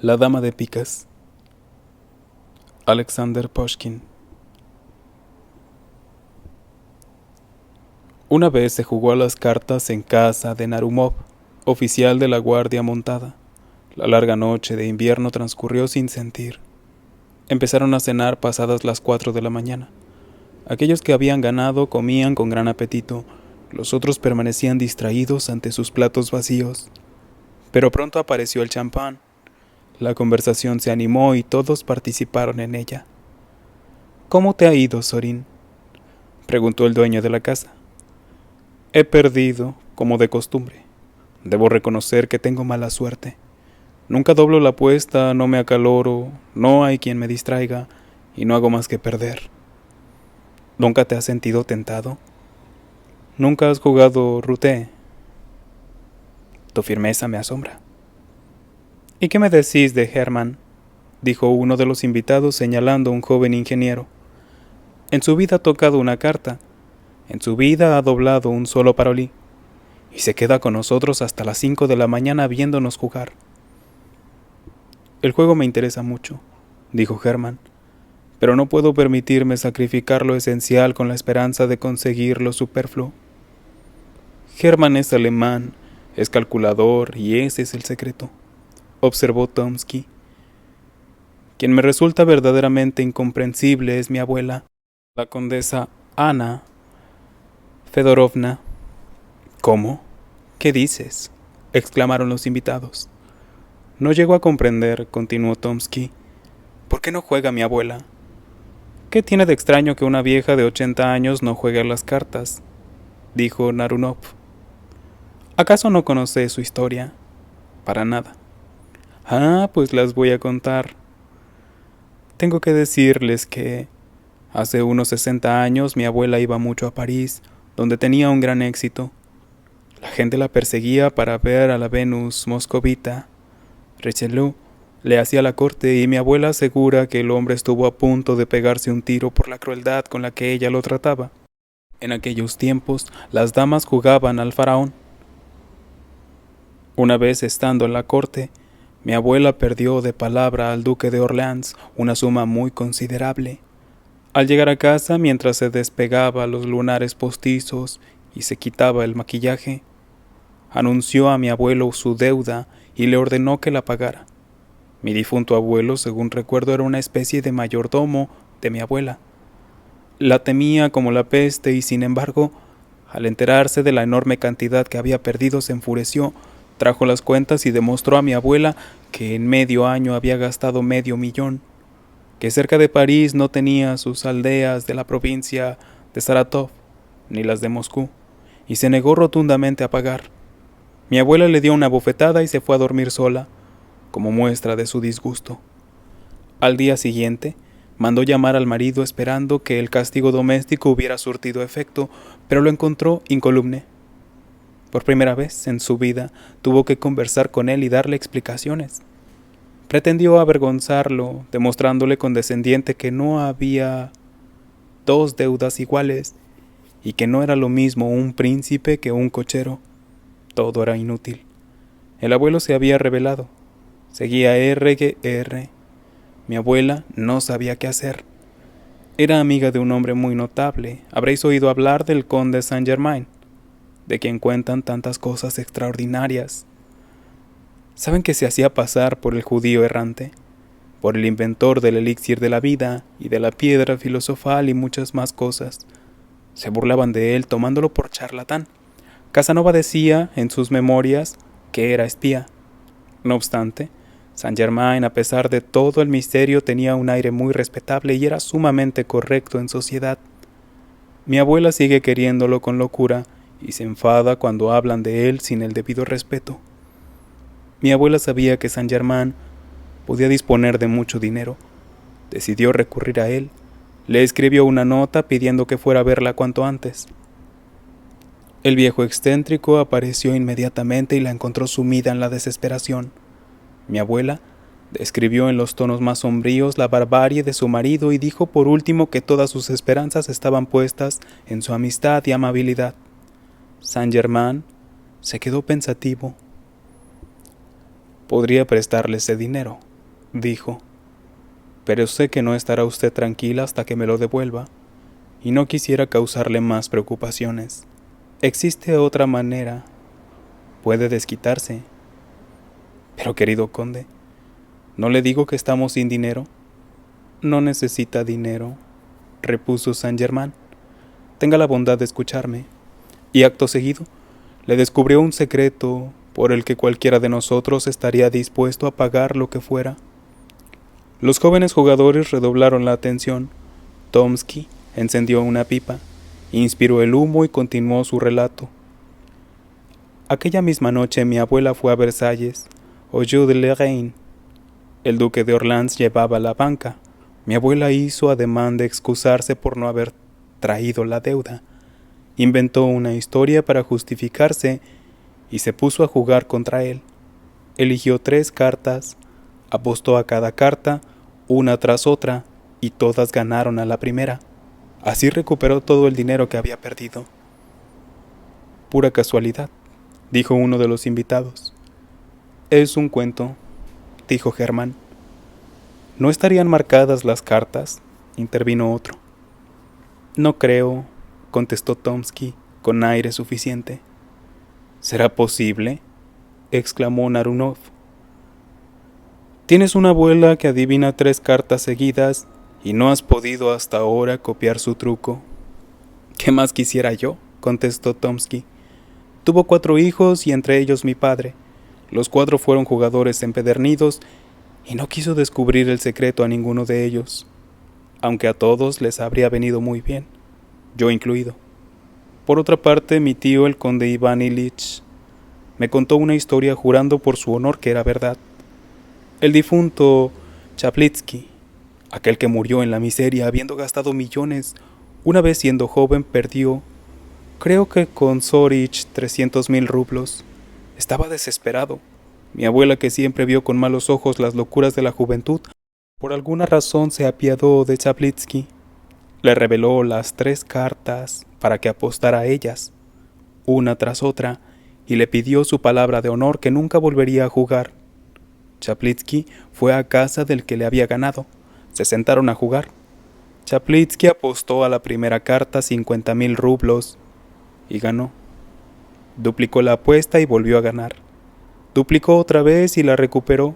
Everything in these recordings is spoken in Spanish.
La dama de picas. Alexander Pushkin. Una vez se jugó a las cartas en casa de Narumov, oficial de la guardia montada. La larga noche de invierno transcurrió sin sentir. Empezaron a cenar pasadas las 4 de la mañana. Aquellos que habían ganado comían con gran apetito, los otros permanecían distraídos ante sus platos vacíos. Pero pronto apareció el champán. La conversación se animó y todos participaron en ella. «¿Cómo te ha ido, Sorin?», preguntó el dueño de la casa. «He perdido, como de costumbre. Debo reconocer que tengo mala suerte. Nunca doblo la apuesta, no me acaloro, no hay quien me distraiga, y no hago más que perder». «¿Nunca te has sentido tentado? ¿Nunca has jugado roulette?» «Tu firmeza me asombra». «¿Y qué me decís de Hermann?», dijo uno de los invitados señalando a un joven ingeniero. «En su vida ha tocado una carta, en su vida ha doblado un solo parolí, y se queda con nosotros hasta las 5 de la mañana viéndonos jugar». «El juego me interesa mucho», dijo Hermann, «pero no puedo permitirme sacrificar lo esencial con la esperanza de conseguir lo superfluo». «Hermann es alemán, es calculador, y ese es el secreto», observó Tomsky. «Quien me resulta verdaderamente incomprensible es mi abuela, la condesa Ana Fedorovna». «¿Cómo? ¿Qué dices?», exclamaron los invitados. «No llego a comprender», continuó Tomsky. «¿Por qué no juega mi abuela?». «¿Qué tiene de extraño que una vieja de 80 años no juegue a las cartas?», dijo Narumov. «¿Acaso no conoce su historia?». «Para nada». «Ah, pues las voy a contar. Tengo que decirles que hace unos 60 años mi abuela iba mucho a París, donde tenía un gran éxito. La gente la perseguía para ver a la Venus moscovita. Richelieu le hacía la corte y mi abuela asegura que el hombre estuvo a punto de pegarse un tiro por la crueldad con la que ella lo trataba. En aquellos tiempos las damas jugaban al faraón. Una vez estando en la corte, mi abuela perdió de palabra al duque de Orleans una suma muy considerable. Al llegar a casa, mientras se despegaba los lunares postizos y se quitaba el maquillaje, anunció a mi abuelo su deuda y le ordenó que la pagara. Mi difunto abuelo, según recuerdo, era una especie de mayordomo de mi abuela. La temía como la peste y, sin embargo, al enterarse de la enorme cantidad que había perdido, se enfureció, trajo las cuentas y demostró a mi abuela que en medio año había gastado $500,000, que cerca de París no tenía sus aldeas de la provincia de Saratov, ni las de Moscú, y se negó rotundamente a pagar. Mi abuela le dio una bofetada y se fue a dormir sola, como muestra de su disgusto. Al día siguiente, mandó llamar al marido esperando que el castigo doméstico hubiera surtido efecto, pero lo encontró incólume. Por primera vez en su vida tuvo que conversar con él y darle explicaciones. Pretendió avergonzarlo, demostrándole condescendiente que no había dos deudas iguales y que no era lo mismo un príncipe que un cochero. Todo era inútil. El abuelo se había rebelado. Seguía R que R. Mi abuela no sabía qué hacer. Era amiga de un hombre muy notable. Habréis oído hablar del conde Saint-Germain, de quien cuentan tantas cosas extraordinarias. ¿Saben que se hacía pasar por el judío errante, por el inventor del elixir de la vida y de la piedra filosofal y muchas más cosas? Se burlaban de él tomándolo por charlatán. Casanova decía en sus memorias que era espía. No obstante, Saint-Germain, a pesar de todo el misterio, tenía un aire muy respetable y era sumamente correcto en sociedad. Mi abuela sigue queriéndolo con locura y se enfada cuando hablan de él sin el debido respeto. Mi abuela sabía que Saint-Germain podía disponer de mucho dinero. Decidió recurrir a él. Le escribió una nota pidiendo que fuera a verla cuanto antes. El viejo excéntrico apareció inmediatamente y la encontró sumida en la desesperación. Mi abuela describió en los tonos más sombríos la barbarie de su marido y dijo por último que todas sus esperanzas estaban puestas en su amistad y amabilidad. Saint-Germain se quedó pensativo. «Podría prestarle ese dinero», dijo, pero sé que no estará usted tranquila hasta que me lo devuelva, y no quisiera causarle más preocupaciones. Existe otra manera. Puede desquitarse. Pero querido conde, ¿no le digo que estamos sin dinero? No necesita dinero, repuso Saint Germain. Tenga la bondad de escucharme. Y acto seguido, le descubrió un secreto por el que cualquiera de nosotros estaría dispuesto a pagar lo que fuera. Los jóvenes jugadores redoblaron la atención. Tomsky encendió una pipa, inspiró el humo y continuó su relato. Aquella misma noche mi abuela fue a Versalles, au jeu de la reine. El duque de Orleans llevaba la banca. Mi abuela hizo ademán de excusarse por no haber traído la deuda. Inventó una historia para justificarse y se puso a jugar contra él. Eligió 3 cartas, apostó a cada carta, una tras otra, y todas ganaron a la primera. Así recuperó todo el dinero que había perdido. Pura casualidad, dijo uno de los invitados. Es un cuento, dijo Germán. ¿No estarían marcadas las cartas?, intervino otro. No creo, contestó Tomsky con aire suficiente. ¿Será posible?, exclamó Narunov. Tienes una abuela que adivina 3 cartas seguidas y no has podido hasta ahora copiar su truco. ¿Qué más quisiera yo?, contestó Tomsky. Tuvo 4 hijos y entre ellos mi padre. Los 4 fueron jugadores empedernidos y no quiso descubrir el secreto a ninguno de ellos, aunque a todos les habría venido muy bien, yo incluido. Por otra parte, mi tío, el conde Iván Ilich, me contó una historia jurando por su honor que era verdad. El difunto Chaplitsky, aquel que murió en la miseria habiendo gastado millones, una vez siendo joven perdió, creo que con Zorich, 300,000 rublos. Estaba desesperado. Mi abuela, que siempre vio con malos ojos las locuras de la juventud, por alguna razón se apiadó de Chaplitsky. Le reveló las 3 cartas para que apostara a ellas, una tras otra, y le pidió su palabra de honor que nunca volvería a jugar. Chaplitsky fue a casa del que le había ganado. Se sentaron a jugar. Chaplitsky apostó a la primera carta 50,000 rublos y ganó. Duplicó la apuesta y volvió a ganar. Duplicó otra vez y la recuperó.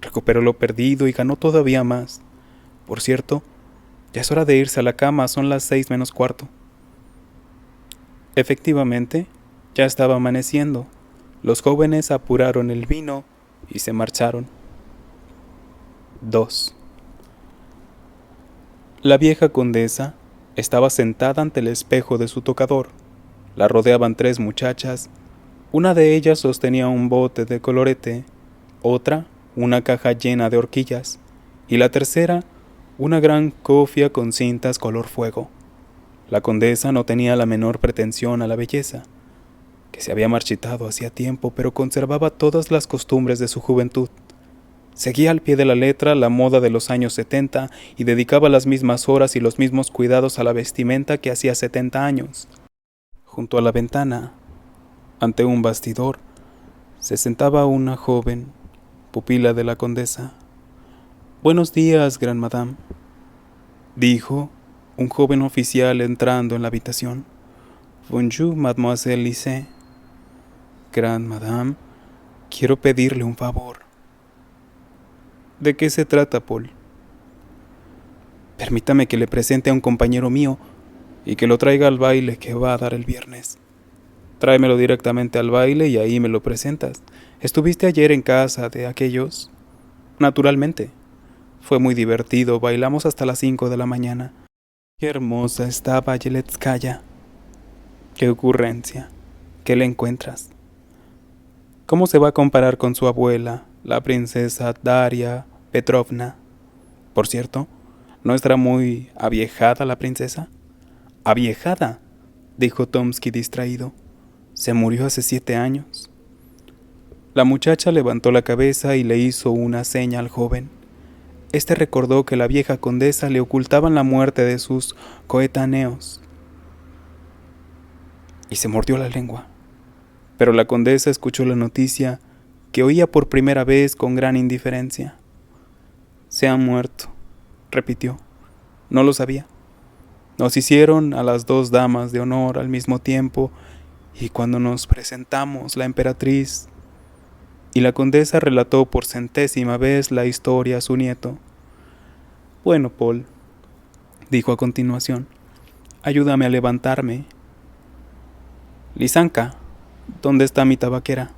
Recuperó lo perdido y ganó todavía más. Por cierto, ya es hora de irse a la cama, son las 6 menos cuarto. Efectivamente, ya estaba amaneciendo. Los jóvenes apuraron el vino y se marcharon. 2. La vieja condesa estaba sentada ante el espejo de su tocador. La rodeaban 3 muchachas. Una de ellas sostenía un bote de colorete, otra una caja llena de horquillas, y la tercera una gran cofia con cintas color fuego. La condesa no tenía la menor pretensión a la belleza, que se había marchitado hacía tiempo, pero conservaba todas las costumbres de su juventud. Seguía al pie de la letra la moda de los años 70 y dedicaba las mismas horas y los mismos cuidados a la vestimenta que hacía 70 años. Junto a la ventana, ante un bastidor, se sentaba una joven, pupila de la condesa. «Buenos días, gran madame», dijo un joven oficial entrando en la habitación. «Bonjour, mademoiselle Lise». «Gran madame, quiero pedirle un favor». «¿De qué se trata, Paul?» «Permítame que le presente a un compañero mío y que lo traiga al baile que va a dar el viernes». «Tráemelo directamente al baile y ahí me lo presentas. ¿Estuviste ayer en casa de aquellos?» «Naturalmente. Fue muy divertido, bailamos hasta las 5 de la mañana. Qué hermosa estaba Yeletskaya. Qué ocurrencia. ¿Qué le encuentras? ¿Cómo se va a comparar con su abuela, la princesa Daria Petrovna? Por cierto, ¿no estará muy aviejada la princesa?» «¿Aviejada?», dijo Tomsky distraído. «Se murió hace 7 años». La muchacha levantó la cabeza y le hizo una seña al joven. Este recordó que la vieja condesa le ocultaban la muerte de sus coetáneos y se mordió la lengua. Pero la condesa escuchó la noticia, que oía por primera vez, con gran indiferencia. Se han muerto, repitió. No lo sabía. Nos hicieron a las 2 damas de honor al mismo tiempo, y cuando nos presentamos, la emperatriz y la condesa relató por 100ª vez la historia a su nieto. Bueno, Paul, dijo a continuación, ayúdame a levantarme. Lisanka, ¿dónde está mi tabaquera?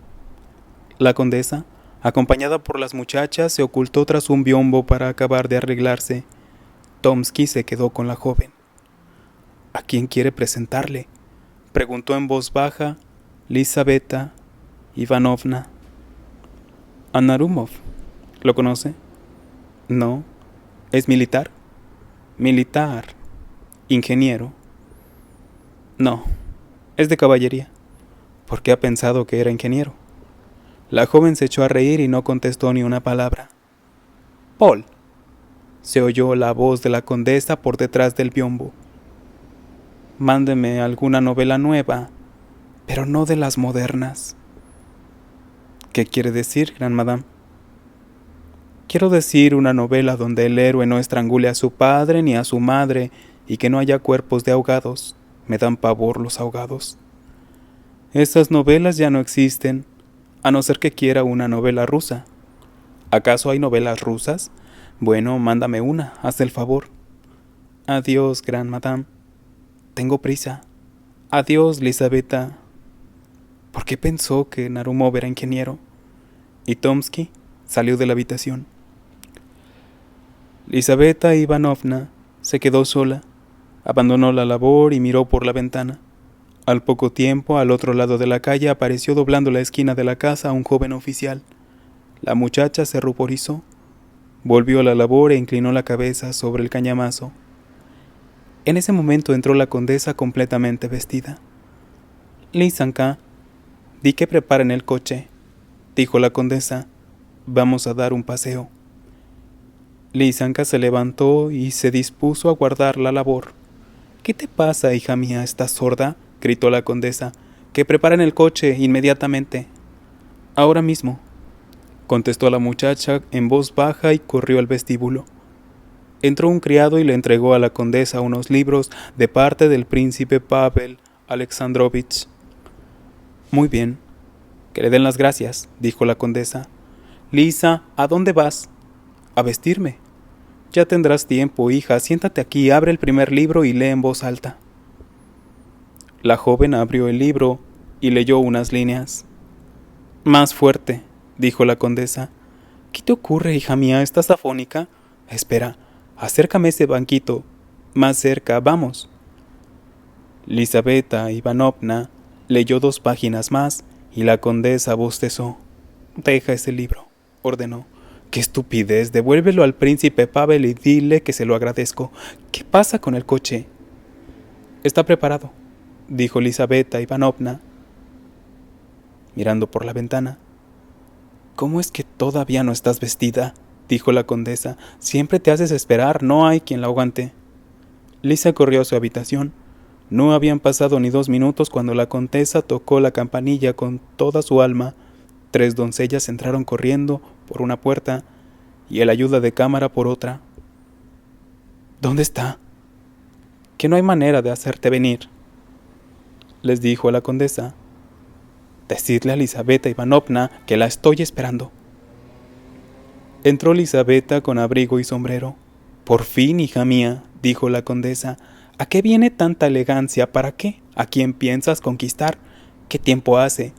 La condesa, acompañada por las muchachas, se ocultó tras un biombo para acabar de arreglarse. Tomsky se quedó con la joven. ¿A quién quiere presentarle?, preguntó en voz baja Lizaveta Ivanovna. A Narumov. ¿Lo conoce? No. ¿Es militar? Militar. ¿Ingeniero? No. Es de caballería. ¿Por qué ha pensado que era ingeniero? La joven se echó a reír y no contestó ni una palabra. Paul. Se oyó la voz de la condesa por detrás del biombo. Mándeme alguna novela nueva, pero no de las modernas. ¿Qué quiere decir, gran madame? Quiero decir una novela donde el héroe no estrangule a su padre ni a su madre y que no haya cuerpos de ahogados. Me dan pavor los ahogados. Estas novelas ya no existen, a no ser que quiera una novela rusa. ¿Acaso hay novelas rusas? Bueno, mándame una, haz el favor. Adiós, gran madame. Tengo prisa. Adiós, Lizaveta. ¿Por qué pensó que Narumov era ingeniero? Y Tomsky salió de la habitación. Lizaveta Ivanovna se quedó sola, abandonó la labor y miró por la ventana. Al poco tiempo, al otro lado de la calle, apareció doblando la esquina de la casa un joven oficial. La muchacha se ruborizó, volvió a la labor e inclinó la cabeza sobre el cañamazo. En ese momento entró la condesa completamente vestida. Lisanka, di que preparen el coche, dijo la condesa. Vamos a dar un paseo. Lisanka se levantó y se dispuso a guardar la labor. ¿Qué te pasa, hija mía? ¿Estás sorda?, gritó la condesa. Que preparen el coche inmediatamente. Ahora mismo, contestó la muchacha en voz baja y corrió al vestíbulo. Entró un criado y le entregó a la condesa unos libros de parte del príncipe Pavel Alexandrovich. Muy bien, que le den las gracias, dijo la condesa. Lisa, ¿a dónde vas? A vestirme. Ya tendrás tiempo, hija, siéntate aquí, abre el primer libro y lee en voz alta. La joven abrió el libro y leyó unas líneas. Más fuerte, dijo la condesa. ¿Qué te ocurre, hija mía? ¿Estás afónica? Espera, acércame ese banquito. Más cerca, vamos. Lizaveta Ivanovna leyó 2 páginas más y la condesa bostezó. Deja ese libro, ordenó. ¡Qué estupidez! Devuélvelo al príncipe Pavel y dile que se lo agradezco. ¿Qué pasa con el coche? Está preparado, dijo Lizaveta Ivanovna, mirando por la ventana. ¿Cómo es que todavía no estás vestida?, dijo la condesa. Siempre te haces esperar, no hay quien la aguante. Lisa corrió a su habitación. No habían pasado ni 2 minutos cuando la condesa tocó la campanilla con toda su alma. 3 doncellas entraron corriendo por una puerta y el ayuda de cámara por otra. ¿Dónde está? Que no hay manera de hacerte venir, les dijo a la condesa. Decidle a Lizaveta Ivanovna que la estoy esperando. Entró Lizaveta con abrigo y sombrero. Por fin, hija mía, dijo la condesa. ¿A qué viene tanta elegancia? ¿Para qué? ¿A quién piensas conquistar? ¿Qué tiempo hace?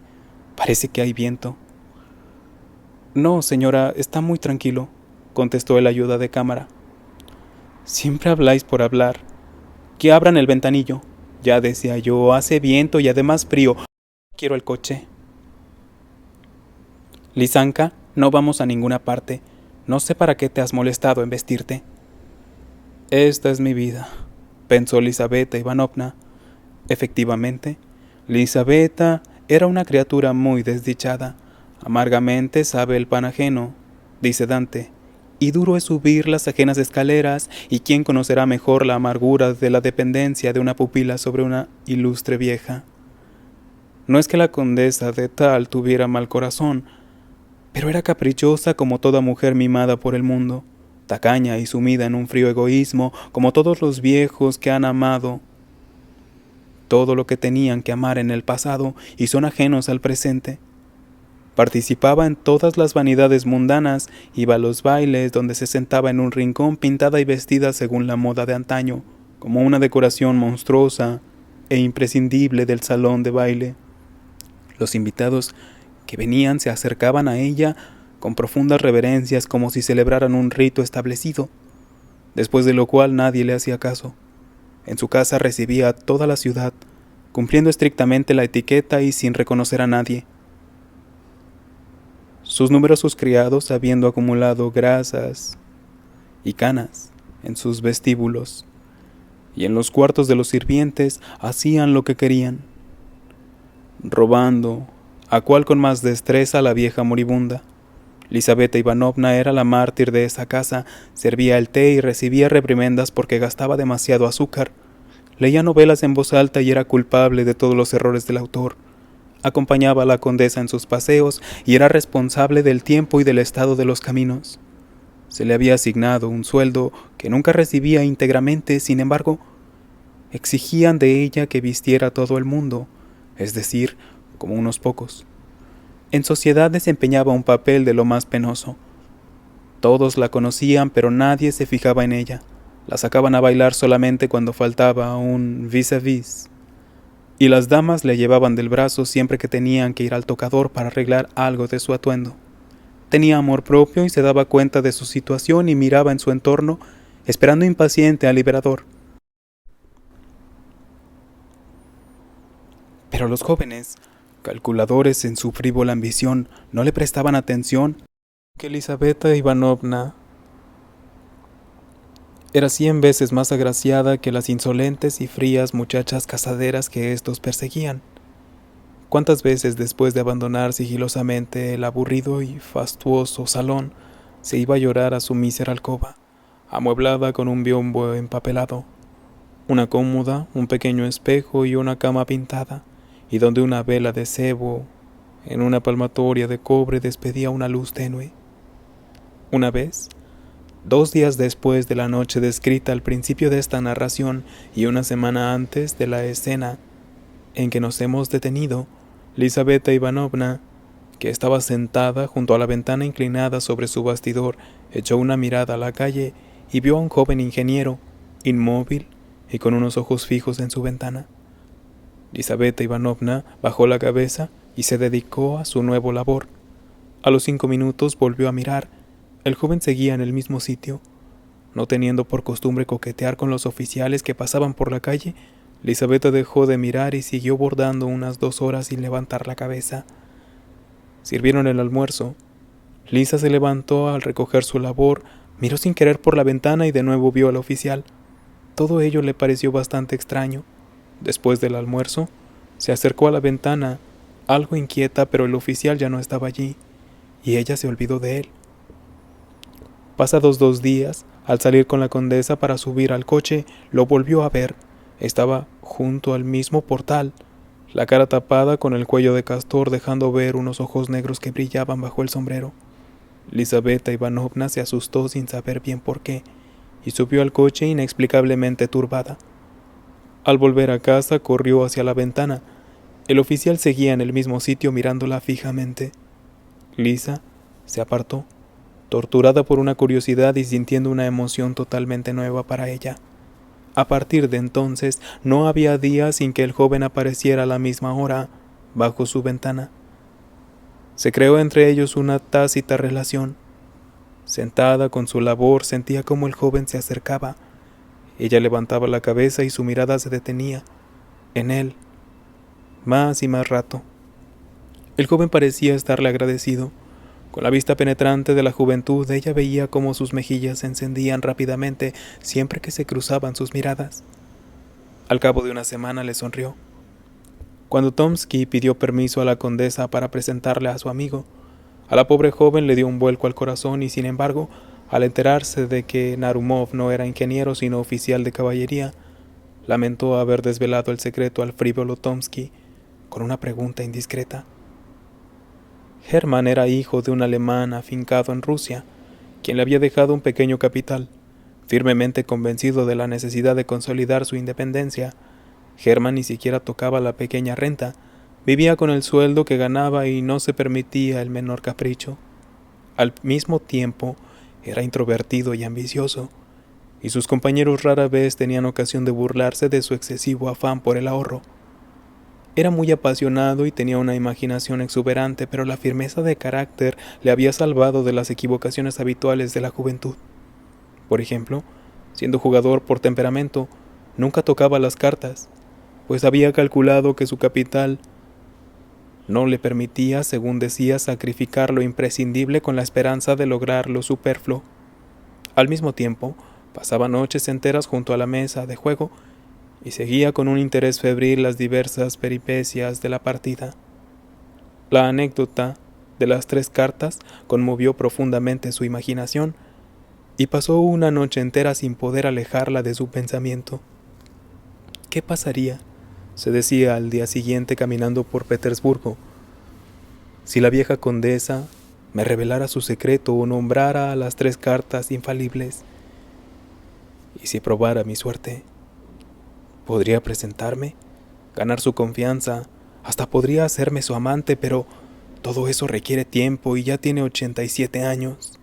Parece que hay viento. No, señora, está muy tranquilo, contestó el ayuda de cámara. Siempre habláis por hablar. Que abran el ventanillo. Ya decía yo, hace viento y además frío. Quiero el coche. Lisanka, no vamos a ninguna parte. No sé para qué te has molestado en vestirte. Esta es mi vida, pensó Lizaveta Ivanovna. Efectivamente, Lizaveta era una criatura muy desdichada. Amargamente sabe el pan ajeno, dice Dante, y duro es subir las ajenas escaleras, y quién conocerá mejor la amargura de la dependencia de una pupila sobre una ilustre vieja. No es que la condesa de Tal tuviera mal corazón, pero era caprichosa como toda mujer mimada por el mundo. tacaña y sumida en un frío egoísmo, como todos los viejos que han amado todo lo que tenían que amar en el pasado y son ajenos al presente. Participaba en todas las vanidades mundanas, iba a los bailes donde se sentaba en un rincón pintada y vestida según la moda de antaño, como una decoración monstruosa e imprescindible del salón de baile. Los invitados que venían se acercaban a ella con profundas reverencias como si celebraran un rito establecido, después de lo cual nadie le hacía caso. En su casa recibía a toda la ciudad, cumpliendo estrictamente la etiqueta y sin reconocer a nadie. Sus numerosos criados, habiendo acumulado grasas y canas en sus vestíbulos y en los cuartos de los sirvientes, hacían lo que querían, robando a cual con más destreza la vieja moribunda. Lizaveta Ivanovna era la mártir de esa casa, servía el té y recibía reprimendas porque gastaba demasiado azúcar. Leía novelas en voz alta y era culpable de todos los errores del autor. Acompañaba a la condesa en sus paseos y era responsable del tiempo y del estado de los caminos. Se le había asignado un sueldo que nunca recibía íntegramente, sin embargo, exigían de ella que vistiera a todo el mundo, es decir, como unos pocos. En sociedad desempeñaba un papel de lo más penoso. Todos la conocían, pero nadie se fijaba en ella. La sacaban a bailar solamente cuando faltaba un vis-à-vis, y las damas le llevaban del brazo siempre que tenían que ir al tocador para arreglar algo de su atuendo. Tenía amor propio y se daba cuenta de su situación y miraba en su entorno, esperando impaciente al liberador. Pero los jóvenes, calculadores en su frívola ambición, no le prestaban atención que Lizaveta Ivanovna era 100 veces más agraciada que las insolentes y frías muchachas casaderas que éstos perseguían. ¿Cuántas veces después de abandonar sigilosamente el aburrido y fastuoso salón, se iba a llorar a su mísera alcoba, amueblada con un biombo empapelado, una cómoda, un pequeño espejo y una cama pintada, y donde una vela de sebo en una palmatoria de cobre despedía una luz tenue? Una vez, 2 días después de la noche descrita al principio de esta narración y una semana antes de la escena en que nos hemos detenido, Lizaveta Ivanovna, que estaba sentada junto a la ventana inclinada sobre su bastidor, echó una mirada a la calle y vio a un joven ingeniero, inmóvil y con unos ojos fijos en su ventana. Lizaveta Ivanovna bajó la cabeza y se dedicó a su nuevo labor. A los 5 minutos volvió a mirar. El joven seguía en el mismo sitio. No teniendo por costumbre coquetear con los oficiales que pasaban por la calle, Lizaveta dejó de mirar y siguió bordando unas 2 horas sin levantar la cabeza. Sirvieron el almuerzo. Lisa se levantó al recoger su labor, miró sin querer por la ventana y de nuevo vio al oficial. Todo ello le pareció bastante extraño. Después del almuerzo, se acercó a la ventana, algo inquieta, pero el oficial ya no estaba allí, y ella se olvidó de él. Pasados 2 días, al salir con la condesa para subir al coche, lo volvió a ver. Estaba junto al mismo portal, la cara tapada con el cuello de castor, dejando ver unos ojos negros que brillaban bajo el sombrero. Lizaveta Ivanovna se asustó sin saber bien por qué, y subió al coche inexplicablemente turbada. Al volver a casa, corrió hacia la ventana. El oficial seguía en el mismo sitio mirándola fijamente. Lisa se apartó, torturada por una curiosidad y sintiendo una emoción totalmente nueva para ella. A partir de entonces, no había día sin que el joven apareciera a la misma hora bajo su ventana. Se creó entre ellos una tácita relación. Sentada con su labor, sentía cómo el joven se acercaba. Ella levantaba la cabeza y su mirada se detenía en él, más y más rato. El joven parecía estarle agradecido. Con la vista penetrante de la juventud, ella veía cómo sus mejillas se encendían rápidamente siempre que se cruzaban sus miradas. Al cabo de una semana le sonrió. Cuando Tomsky pidió permiso a la condesa para presentarle a su amigo, a la pobre joven le dio un vuelco al corazón y, sin embargo, al enterarse de que Narumov no era ingeniero sino oficial de caballería, lamentó haber desvelado el secreto al frívolo Tomsky con una pregunta indiscreta. Hermann era hijo de un alemán afincado en Rusia, quien le había dejado un pequeño capital. Firmemente convencido de la necesidad de consolidar su independencia, Hermann ni siquiera tocaba la pequeña renta, vivía con el sueldo que ganaba y no se permitía el menor capricho. Al mismo tiempo, era introvertido y ambicioso, y sus compañeros rara vez tenían ocasión de burlarse de su excesivo afán por el ahorro. Era muy apasionado y tenía una imaginación exuberante, pero la firmeza de carácter le había salvado de las equivocaciones habituales de la juventud. Por ejemplo, siendo jugador por temperamento, nunca tocaba las cartas, pues había calculado que su capital no le permitía, según decía, sacrificar lo imprescindible con la esperanza de lograr lo superfluo. Al mismo tiempo, pasaba noches enteras junto a la mesa de juego y seguía con un interés febril las diversas peripecias de la partida. La anécdota de las 3 cartas conmovió profundamente su imaginación y pasó una noche entera sin poder alejarla de su pensamiento. ¿Qué pasaría?, se decía al día siguiente caminando por Petersburgo, si la vieja condesa me revelara su secreto o nombrara a las 3 cartas infalibles. Y si probara mi suerte, podría presentarme, ganar su confianza, hasta podría hacerme su amante, pero todo eso requiere tiempo y ya tiene 87 años.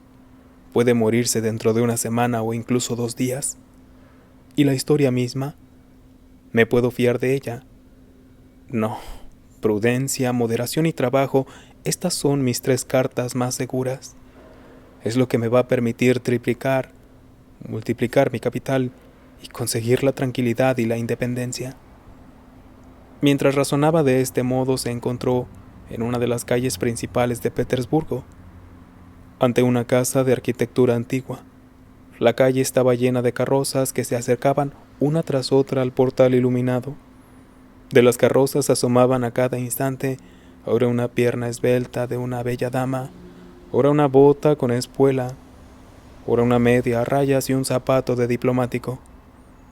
Puede morirse dentro de una semana o incluso 2 días. ¿Y la historia misma? ¿Me puedo fiar de ella? No. Prudencia, moderación y trabajo, estas son mis 3 cartas más seguras. Es lo que me va a permitir triplicar, multiplicar mi capital y conseguir la tranquilidad y la independencia. Mientras razonaba de este modo, se encontró en una de las calles principales de Petersburgo, ante una casa de arquitectura antigua. La calle estaba llena de carrozas que se acercaban una tras otra al portal iluminado. De las carrozas asomaban a cada instante, ahora una pierna esbelta de una bella dama, ahora una bota con espuela, ahora una media a rayas y un zapato de diplomático.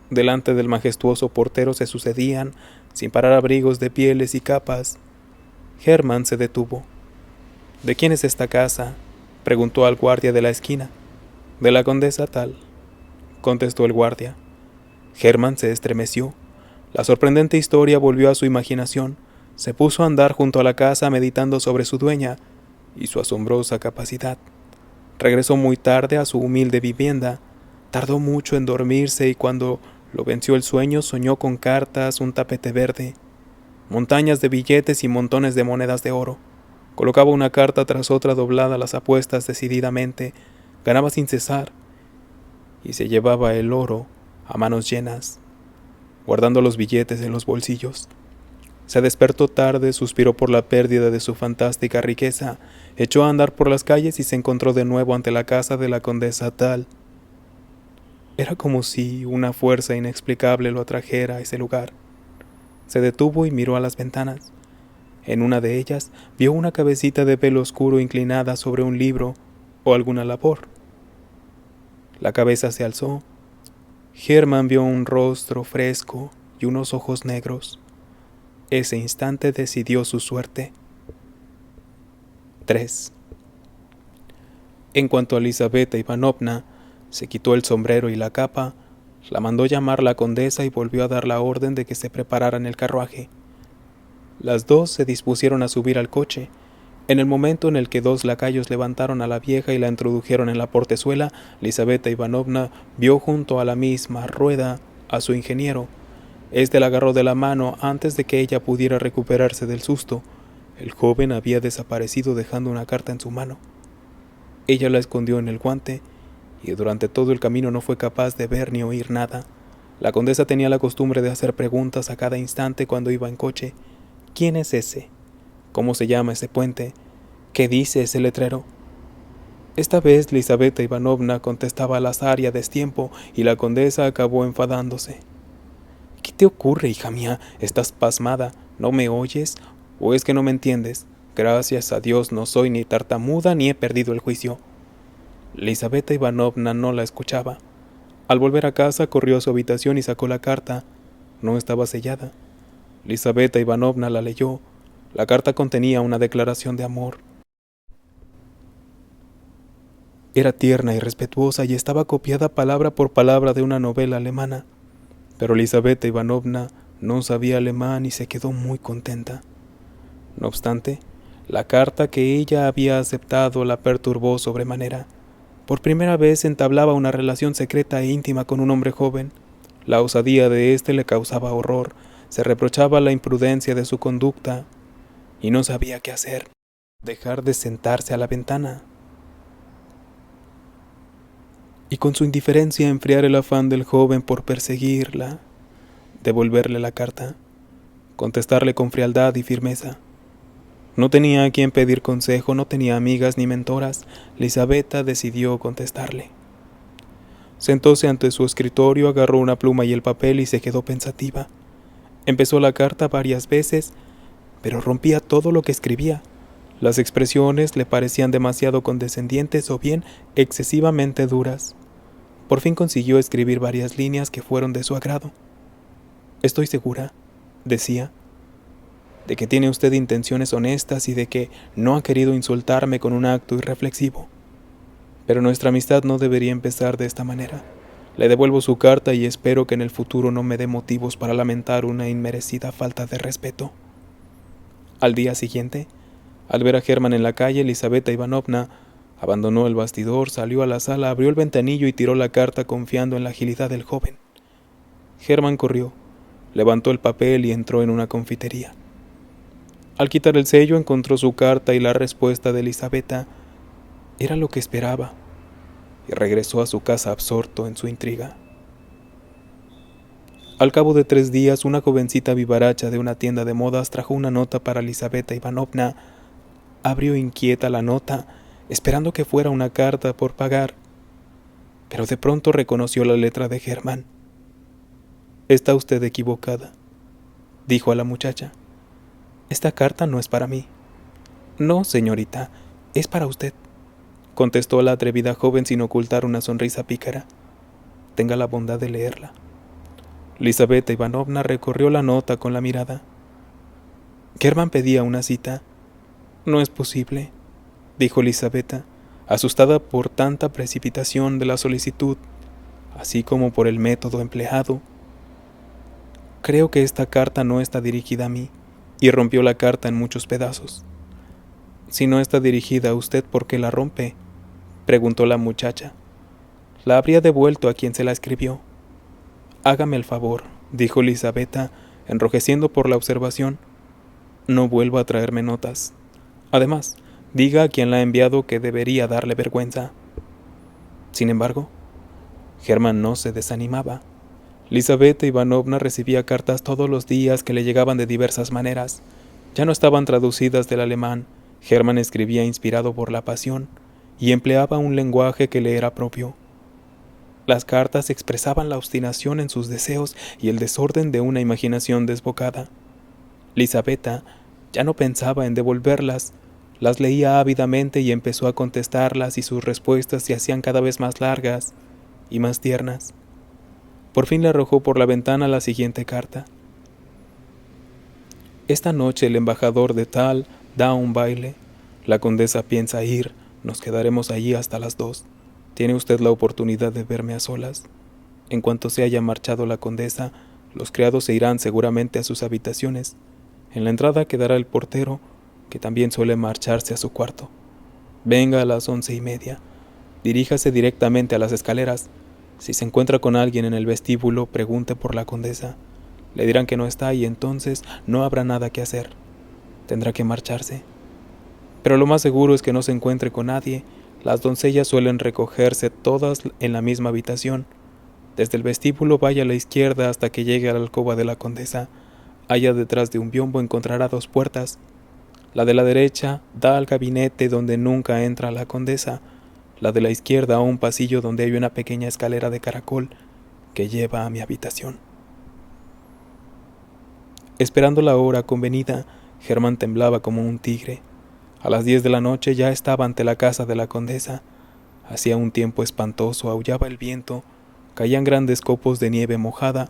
Delante del majestuoso portero se sucedían, sin parar, abrigos de pieles y capas. Hermann se detuvo. ¿De quién es esta casa?, preguntó al guardia de la esquina. De la condesa tal, contestó el guardia. Hermann se estremeció. La sorprendente historia volvió a su imaginación. Se puso a andar junto a la casa meditando sobre su dueña y su asombrosa capacidad. Regresó muy tarde a su humilde vivienda. Tardó mucho en dormirse y cuando lo venció el sueño soñó con cartas, un tapete verde, montañas de billetes y montones de monedas de oro. Colocaba una carta tras otra doblada las apuestas decididamente, ganaba sin cesar y se llevaba el oro a manos llenas, guardando los billetes en los bolsillos. Se despertó tarde, suspiró por la pérdida de su fantástica riqueza, echó a andar por las calles y se encontró de nuevo ante la casa de la condesa tal. Era como si una fuerza inexplicable lo atrajera a ese lugar. Se detuvo y miró a las ventanas. En una de ellas vio una cabecita de pelo oscuro inclinada sobre un libro o alguna labor. La cabeza se alzó. Hermann vio un rostro fresco y unos ojos negros. Ese instante decidió su suerte. 3. En cuanto a Lizaveta Ivanovna, se quitó el sombrero y la capa, la mandó llamar la condesa y volvió a dar la orden de que se prepararan el carruaje. Las 2 se dispusieron a subir al coche. En el momento en el que 2 lacayos levantaron a la vieja y la introdujeron en la portezuela, Lizaveta Ivanovna vio junto a la misma rueda a su ingeniero. Este la agarró de la mano antes de que ella pudiera recuperarse del susto. El joven había desaparecido dejando una carta en su mano. Ella la escondió en el guante y durante todo el camino no fue capaz de ver ni oír nada. La condesa tenía la costumbre de hacer preguntas a cada instante cuando iba en coche. ¿Quién es ese? ¿Cómo se llama ese puente? ¿Qué dice ese letrero? Esta vez Lizaveta Ivanovna contestaba al azar y a destiempo, y la condesa acabó enfadándose. ¿Qué te ocurre, hija mía? ¿Estás pasmada? ¿No me oyes? ¿O es que no me entiendes? Gracias a Dios no soy ni tartamuda ni he perdido el juicio. Lizaveta Ivanovna no la escuchaba. Al volver a casa corrió a su habitación y sacó la carta. No estaba sellada. Lizaveta Ivanovna la leyó. La carta contenía una declaración de amor. Era tierna y respetuosa y estaba copiada palabra por palabra de una novela alemana, pero Lizaveta Ivanovna no sabía alemán y se quedó muy contenta. No obstante, la carta que ella había aceptado la perturbó sobremanera. Por primera vez entablaba una relación secreta e íntima con un hombre joven. La osadía de éste le causaba horror, se reprochaba la imprudencia de su conducta y no sabía qué hacer. Dejar de sentarse a la ventana y con su indiferencia enfriar el afán del joven por perseguirla, devolverle la carta, contestarle con frialdad y firmeza. No tenía a quien pedir consejo, no tenía amigas ni mentoras. Lizaveta decidió contestarle. Sentóse ante su escritorio, agarró una pluma y el papel y se quedó pensativa. Empezó la carta varias veces, pero rompía todo lo que escribía. Las expresiones le parecían demasiado condescendientes o bien excesivamente duras. Por fin consiguió escribir varias líneas que fueron de su agrado. «Estoy segura», decía, «de que tiene usted intenciones honestas y de que no ha querido insultarme con un acto irreflexivo. Pero nuestra amistad no debería empezar de esta manera. Le devuelvo su carta y espero que en el futuro no me dé motivos para lamentar una inmerecida falta de respeto». Al día siguiente, al ver a Germán en la calle, Lizaveta Ivanovna abandonó el bastidor, salió a la sala, abrió el ventanillo y tiró la carta confiando en la agilidad del joven. Germán corrió, levantó el papel y entró en una confitería. Al quitar el sello encontró su carta y la respuesta de Lizaveta era lo que esperaba, y regresó a su casa absorto en su intriga. Al cabo de 3 días, una jovencita vivaracha de una tienda de modas trajo una nota para Lizaveta Ivanovna. Abrió inquieta la nota, esperando que fuera una carta por pagar, pero de pronto reconoció la letra de Germán. «Está usted equivocada», dijo a la muchacha. «Esta carta no es para mí». «No, señorita, es para usted», contestó la atrevida joven sin ocultar una sonrisa pícara. «Tenga la bondad de leerla». Lizaveta Ivanovna recorrió la nota con la mirada. Germán pedía una cita. «No es posible», dijo Lizaveta, asustada por tanta precipitación de la solicitud, así como por el método empleado. «Creo que esta carta no está dirigida a mí», y rompió la carta en muchos pedazos. «Si no está dirigida a usted, ¿por qué la rompe?», preguntó la muchacha. «La habría devuelto a quien se la escribió». «Hágame el favor», dijo Lizaveta, enrojeciendo por la observación. «No vuelva a traerme notas. Además, diga a quien la ha enviado que debería darle vergüenza». Sin embargo, Germán no se desanimaba. Lizaveta Ivanovna recibía cartas todos los días que le llegaban de diversas maneras. Ya no estaban traducidas del alemán. Germán escribía inspirado por la pasión y empleaba un lenguaje que le era propio. Las cartas expresaban la obstinación en sus deseos y el desorden de una imaginación desbocada. Lizaveta ya no pensaba en devolverlas, las leía ávidamente y empezó a contestarlas y sus respuestas se hacían cada vez más largas y más tiernas. Por fin le arrojó por la ventana la siguiente carta. «Esta noche el embajador de Tal da un baile. La condesa piensa ir, nos quedaremos allí hasta las 2. Tiene usted la oportunidad de verme a solas. En cuanto se haya marchado la condesa, los criados se irán seguramente a sus habitaciones. En la entrada quedará el portero, que también suele marcharse a su cuarto. Venga a las 11:30. Diríjase directamente a las escaleras. Si se encuentra con alguien en el vestíbulo, pregunte por la condesa. Le dirán que no está y entonces no habrá nada que hacer. Tendrá que marcharse. Pero lo más seguro es que no se encuentre con nadie. Las doncellas suelen recogerse todas en la misma habitación. Desde el vestíbulo vaya a la izquierda hasta que llegue a la alcoba de la condesa. Allá detrás de un biombo encontrará 2 puertas. La de la derecha da al gabinete donde nunca entra la condesa. La de la izquierda a un pasillo donde hay una pequeña escalera de caracol que lleva a mi habitación». Esperando la hora convenida, Germán temblaba como un tigre. A las 10 de la noche ya estaba ante la casa de la condesa. Hacía un tiempo espantoso, aullaba el viento, caían grandes copos de nieve mojada,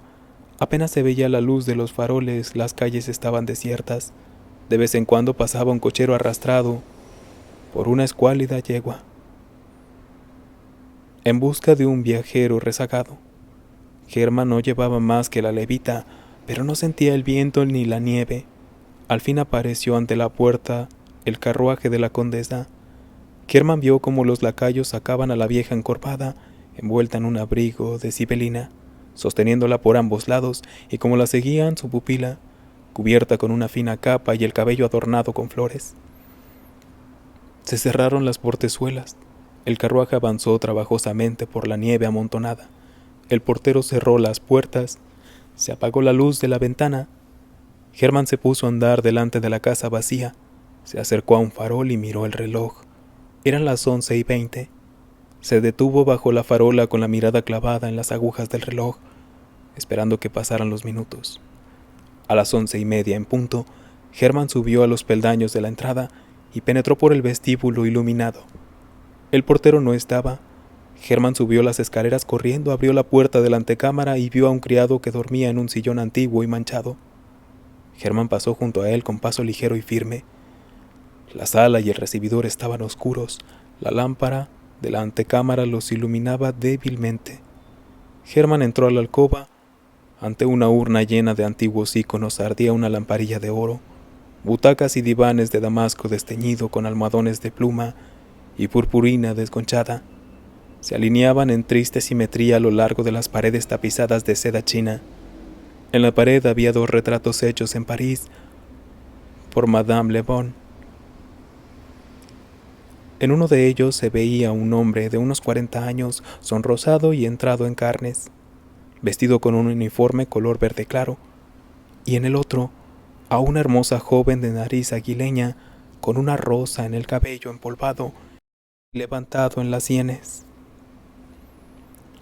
apenas se veía la luz de los faroles, las calles estaban desiertas. De vez en cuando pasaba un cochero arrastrado por una escuálida yegua. en busca de un viajero rezagado. Hermann no llevaba más que la levita, pero no sentía el viento ni la nieve. Al fin apareció ante la puerta el carruaje de la condesa. Hermann vio cómo los lacayos sacaban a la vieja encorvada, envuelta en un abrigo de cibelina, sosteniéndola por ambos lados, y cómo la seguían su pupila, cubierta con una fina capa y el cabello adornado con flores. Se cerraron las portezuelas. El carruaje avanzó trabajosamente por la nieve amontonada. El portero cerró las puertas. Se apagó la luz de la ventana. Hermann se puso a andar delante de la casa vacía. Se acercó a un farol y miró el reloj. Eran las 11:20. Se detuvo bajo la farola con la mirada clavada en las agujas del reloj, esperando que pasaran los minutos. A las 11:30 en punto, Hermann subió a los peldaños de la entrada y penetró por el vestíbulo iluminado. El portero no estaba. Hermann subió las escaleras corriendo, abrió la puerta de la antecámara y vio a un criado que dormía en un sillón antiguo y manchado. Hermann pasó junto a él con paso ligero y firme. La sala y el recibidor estaban oscuros. La lámpara de la antecámara los iluminaba débilmente. Hermann entró a la alcoba. Ante una urna llena de antiguos íconos ardía una lamparilla de oro. Butacas y divanes de damasco desteñido con almohadones de pluma y purpurina desconchada se alineaban en triste simetría a lo largo de las paredes tapizadas de seda china. En la pared había 2 retratos hechos en París por Madame Le Bon. En uno de ellos se veía un hombre de unos 40 años, sonrosado y entrado en carnes, vestido con un uniforme color verde claro, y en el otro, a una hermosa joven de nariz aguileña, con una rosa en el cabello empolvado, levantado en las sienes.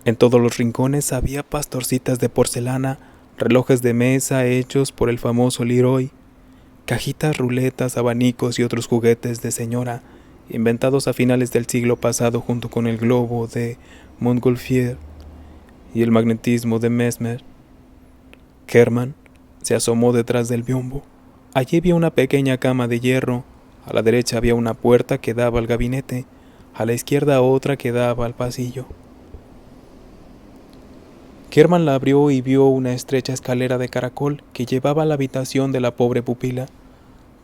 En todos los rincones había pastorcitas de porcelana, relojes de mesa hechos por el famoso Leroy, cajitas, ruletas, abanicos y otros juguetes de señora, inventados a finales del siglo pasado junto con el globo de Montgolfier y el magnetismo de Mesmer. Hermann se asomó detrás del biombo. Allí vio una pequeña cama de hierro. A la derecha había una puerta que daba al gabinete, a la izquierda otra que daba al pasillo. Hermann la abrió y vio una estrecha escalera de caracol que llevaba a la habitación de la pobre pupila,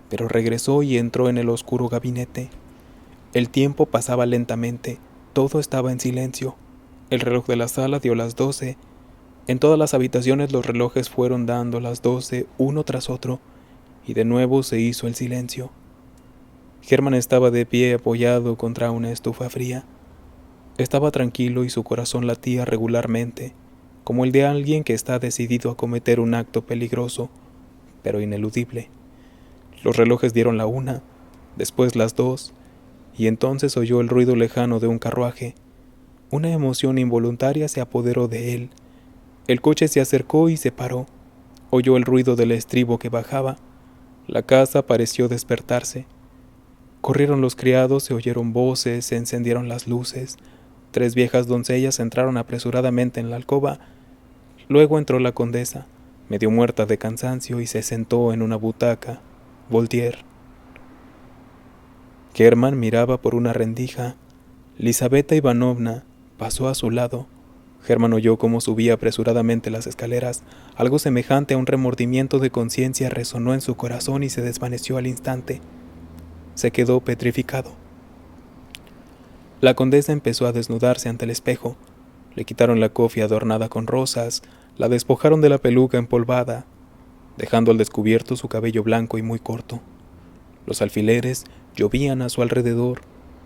pero regresó y entró en el oscuro gabinete. El tiempo pasaba lentamente, todo estaba en silencio. El reloj de la sala dio las 12. En todas las habitaciones los relojes fueron dando las 12 uno tras otro, y de nuevo se hizo el silencio. Hermann estaba de pie apoyado contra una estufa fría. Estaba tranquilo y su corazón latía regularmente, como el de alguien que está decidido a cometer un acto peligroso, pero ineludible. Los relojes dieron la 1, después las 2, y entonces oyó el ruido lejano de un carruaje. Una emoción involuntaria se apoderó de él. El coche se acercó y se paró. Oyó el ruido del estribo que bajaba. La casa pareció despertarse. Corrieron los criados, se oyeron voces, se encendieron las luces. 3 viejas doncellas entraron apresuradamente en la alcoba. Luego entró la condesa, medio muerta de cansancio, y se sentó en una butaca, Voltaire. Hermann miraba por una rendija. Lizaveta Ivanovna pasó a su lado. Hermann oyó cómo subía apresuradamente las escaleras. Algo semejante a un remordimiento de conciencia resonó en su corazón y se desvaneció al instante. Se quedó petrificado. La condesa empezó a desnudarse ante el espejo. Le quitaron la cofia adornada con rosas, la despojaron de la peluca empolvada, dejando al descubierto su cabello blanco y muy corto. Los alfileres llovían a su alrededor.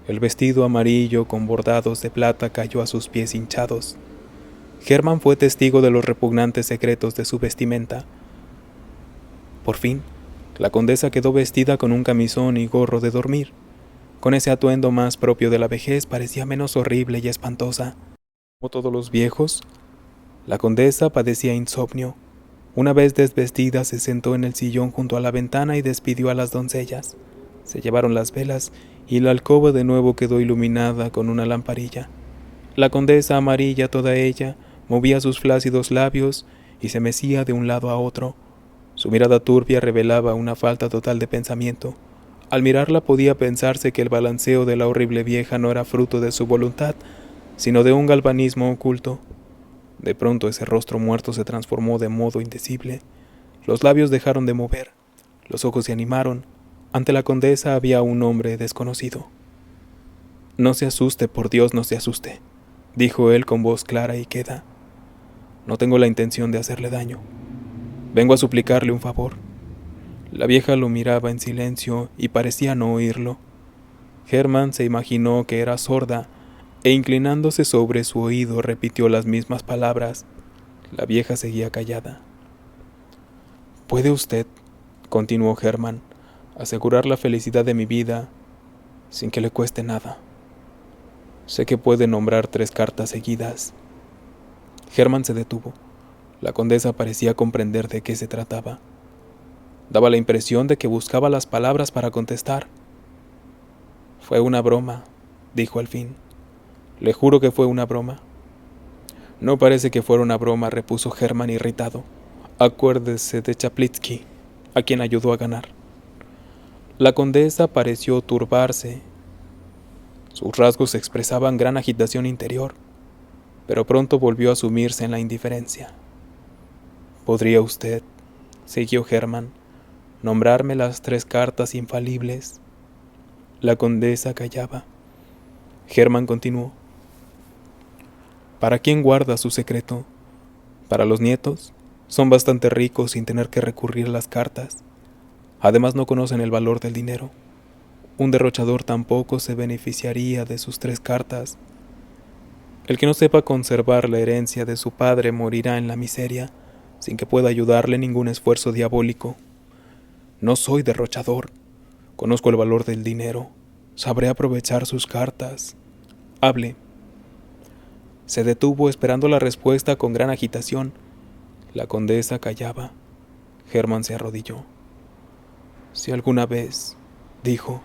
El vestido amarillo con bordados de plata cayó a sus pies hinchados. Hermann fue testigo de los repugnantes secretos de su vestimenta. Por fin, la condesa quedó vestida con un camisón y gorro de dormir. Con ese atuendo más propio de la vejez parecía menos horrible y espantosa. Como todos los viejos, la condesa padecía insomnio. Una vez desvestida se sentó en el sillón junto a la ventana y despidió a las doncellas. Se llevaron las velas y la alcoba de nuevo quedó iluminada con una lamparilla. La condesa, amarilla toda ella, movía sus flácidos labios y se mecía de un lado a otro. Su mirada turbia revelaba una falta total de pensamiento. Al mirarla podía pensarse que el balanceo de la horrible vieja no era fruto de su voluntad, sino de un galvanismo oculto. De pronto ese rostro muerto se transformó de modo indecible. Los labios dejaron de mover, los ojos se animaron. Ante la condesa había un hombre desconocido. «No se asuste, por Dios, no se asuste», dijo él con voz clara y queda. «No tengo la intención de hacerle daño. Vengo a suplicarle un favor». La vieja lo miraba en silencio y parecía no oírlo. Hermann se imaginó que era sorda e inclinándose sobre su oído repitió las mismas palabras. La vieja seguía callada. «¿Puede usted», continuó Hermann, «asegurar la felicidad de mi vida sin que le cueste nada? Sé que puede nombrar 3 cartas seguidas». Hermann se detuvo. La condesa parecía comprender de qué se trataba. Daba la impresión de que buscaba las palabras para contestar. «Fue una broma», dijo al fin. «Le juro que fue una broma». «No parece que fuera una broma», repuso Hermann irritado. «Acuérdese de Chaplitzky, a quien ayudó a ganar». La condesa pareció turbarse. Sus rasgos expresaban gran agitación interior, pero pronto volvió a sumirse en la indiferencia. «¿Podría usted», siguió Hermann, «nombrarme las 3 cartas infalibles?» La condesa callaba. Hermann continuó. «¿Para quién guarda su secreto? ¿Para los nietos? Son bastante ricos sin tener que recurrir a las cartas. Además no conocen el valor del dinero. Un derrochador tampoco se beneficiaría de sus 3 cartas. El que no sepa conservar la herencia de su padre morirá en la miseria, sin que pueda ayudarle ningún esfuerzo diabólico. No soy derrochador. Conozco el valor del dinero. Sabré aprovechar sus cartas. Hable». Se detuvo esperando la respuesta con gran agitación. La condesa callaba. Hermann se arrodilló. «Si alguna vez», dijo,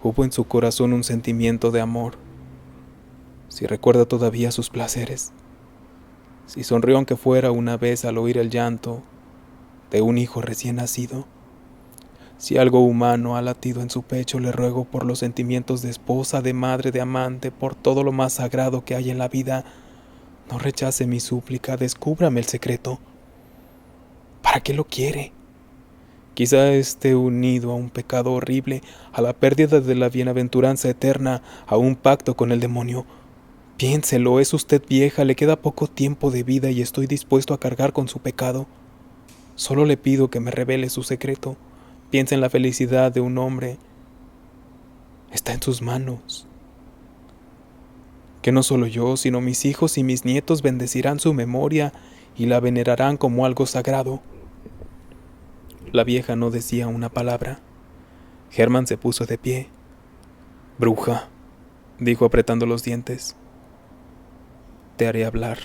«hubo en su corazón un sentimiento de amor, si recuerda todavía sus placeres, si sonrió aunque fuera una vez al oír el llanto de un hijo recién nacido, si algo humano ha latido en su pecho, le ruego por los sentimientos de esposa, de madre, de amante, por todo lo más sagrado que hay en la vida, no rechace mi súplica, descúbrame el secreto. ¿Para qué lo quiere? Quizá esté unido a un pecado horrible, a la pérdida de la bienaventuranza eterna, a un pacto con el demonio. Piénselo, es usted vieja, le queda poco tiempo de vida y estoy dispuesto a cargar con su pecado. Solo le pido que me revele su secreto. Piensa en la felicidad de un hombre. Está en sus manos. Que no solo yo, sino mis hijos y mis nietos bendecirán su memoria y la venerarán como algo sagrado». La vieja no decía una palabra. Hermann se puso de pie. «Bruja», dijo apretando los dientes, «te haré hablar».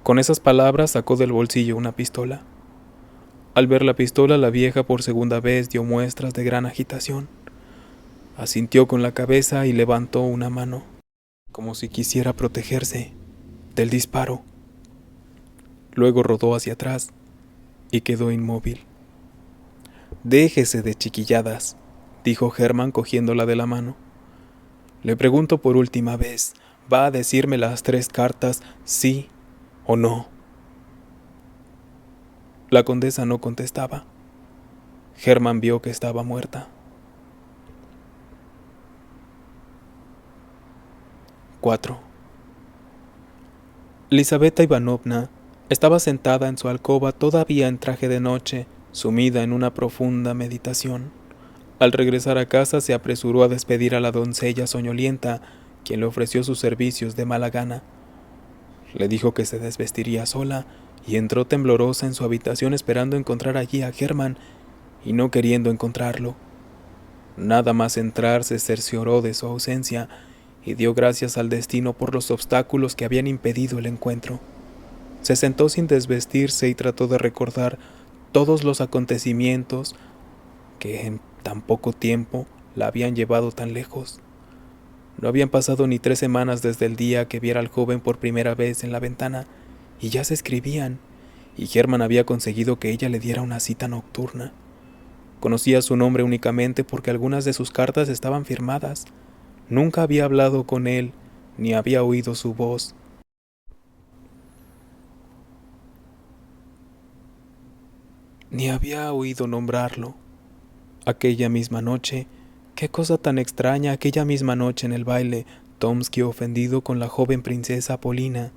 Con esas palabras sacó del bolsillo una pistola. Al ver la pistola, la vieja por segunda vez dio muestras de gran agitación. Asintió con la cabeza y levantó una mano, como si quisiera protegerse del disparo. Luego rodó hacia atrás y quedó inmóvil. «Déjese de chiquilladas», dijo Hermann cogiéndola de la mano. «Le pregunto por última vez, ¿va a decirme las 3 cartas, sí o no?» La condesa no contestaba. Hermann vio que estaba muerta. 4. Lizaveta Ivanovna estaba sentada en su alcoba todavía en traje de noche, sumida en una profunda meditación. Al regresar a casa se apresuró a despedir a la doncella soñolienta, quien le ofreció sus servicios de mala gana. Le dijo que se desvestiría sola y entró temblorosa en su habitación esperando encontrar allí a Hermann y no queriendo encontrarlo. Nada más entrar se cercioró de su ausencia y dio gracias al destino por los obstáculos que habían impedido el encuentro. Se sentó sin desvestirse y trató de recordar todos los acontecimientos que en tan poco tiempo la habían llevado tan lejos. No habían pasado ni 3 semanas desde el día que viera al joven por primera vez en la ventana, y ya se escribían, y Hermann había conseguido que ella le diera una cita nocturna. Conocía su nombre únicamente porque algunas de sus cartas estaban firmadas. Nunca había hablado con él, ni había oído su voz. Ni había oído nombrarlo. Aquella misma noche, qué cosa tan extraña, aquella misma noche en el baile, Tomsky, ofendido con la joven princesa Polina,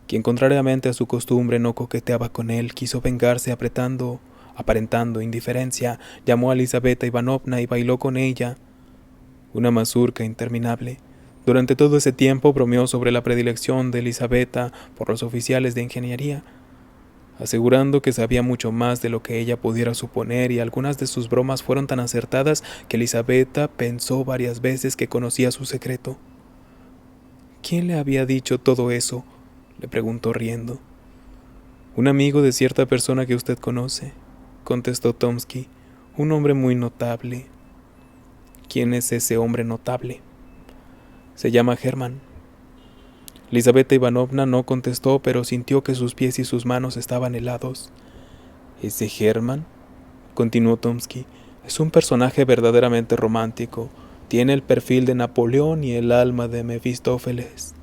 quien contrariamente a su costumbre no coqueteaba con él, quiso vengarse aparentando indiferencia, llamó a Elisabetta Ivanovna y bailó con ella, una mazurca interminable. Durante todo ese tiempo bromeó sobre la predilección de Elisabetta por los oficiales de ingeniería, asegurando que sabía mucho más de lo que ella pudiera suponer, y algunas de sus bromas fueron tan acertadas que Elisabetta pensó varias veces que conocía su secreto. ¿Quién le había dicho todo eso?, le preguntó riendo. Un amigo de cierta persona que usted conoce, contestó Tomsky, un hombre muy notable. ¿Quién es ese hombre notable? Se llama Hermann. Elisabetta Ivanovna no contestó, pero sintió que sus pies y sus manos estaban helados. ¿Ese Hermann?, continuó Tomsky, es un personaje verdaderamente romántico. Tiene el perfil de Napoleón y el alma de Mefistófeles.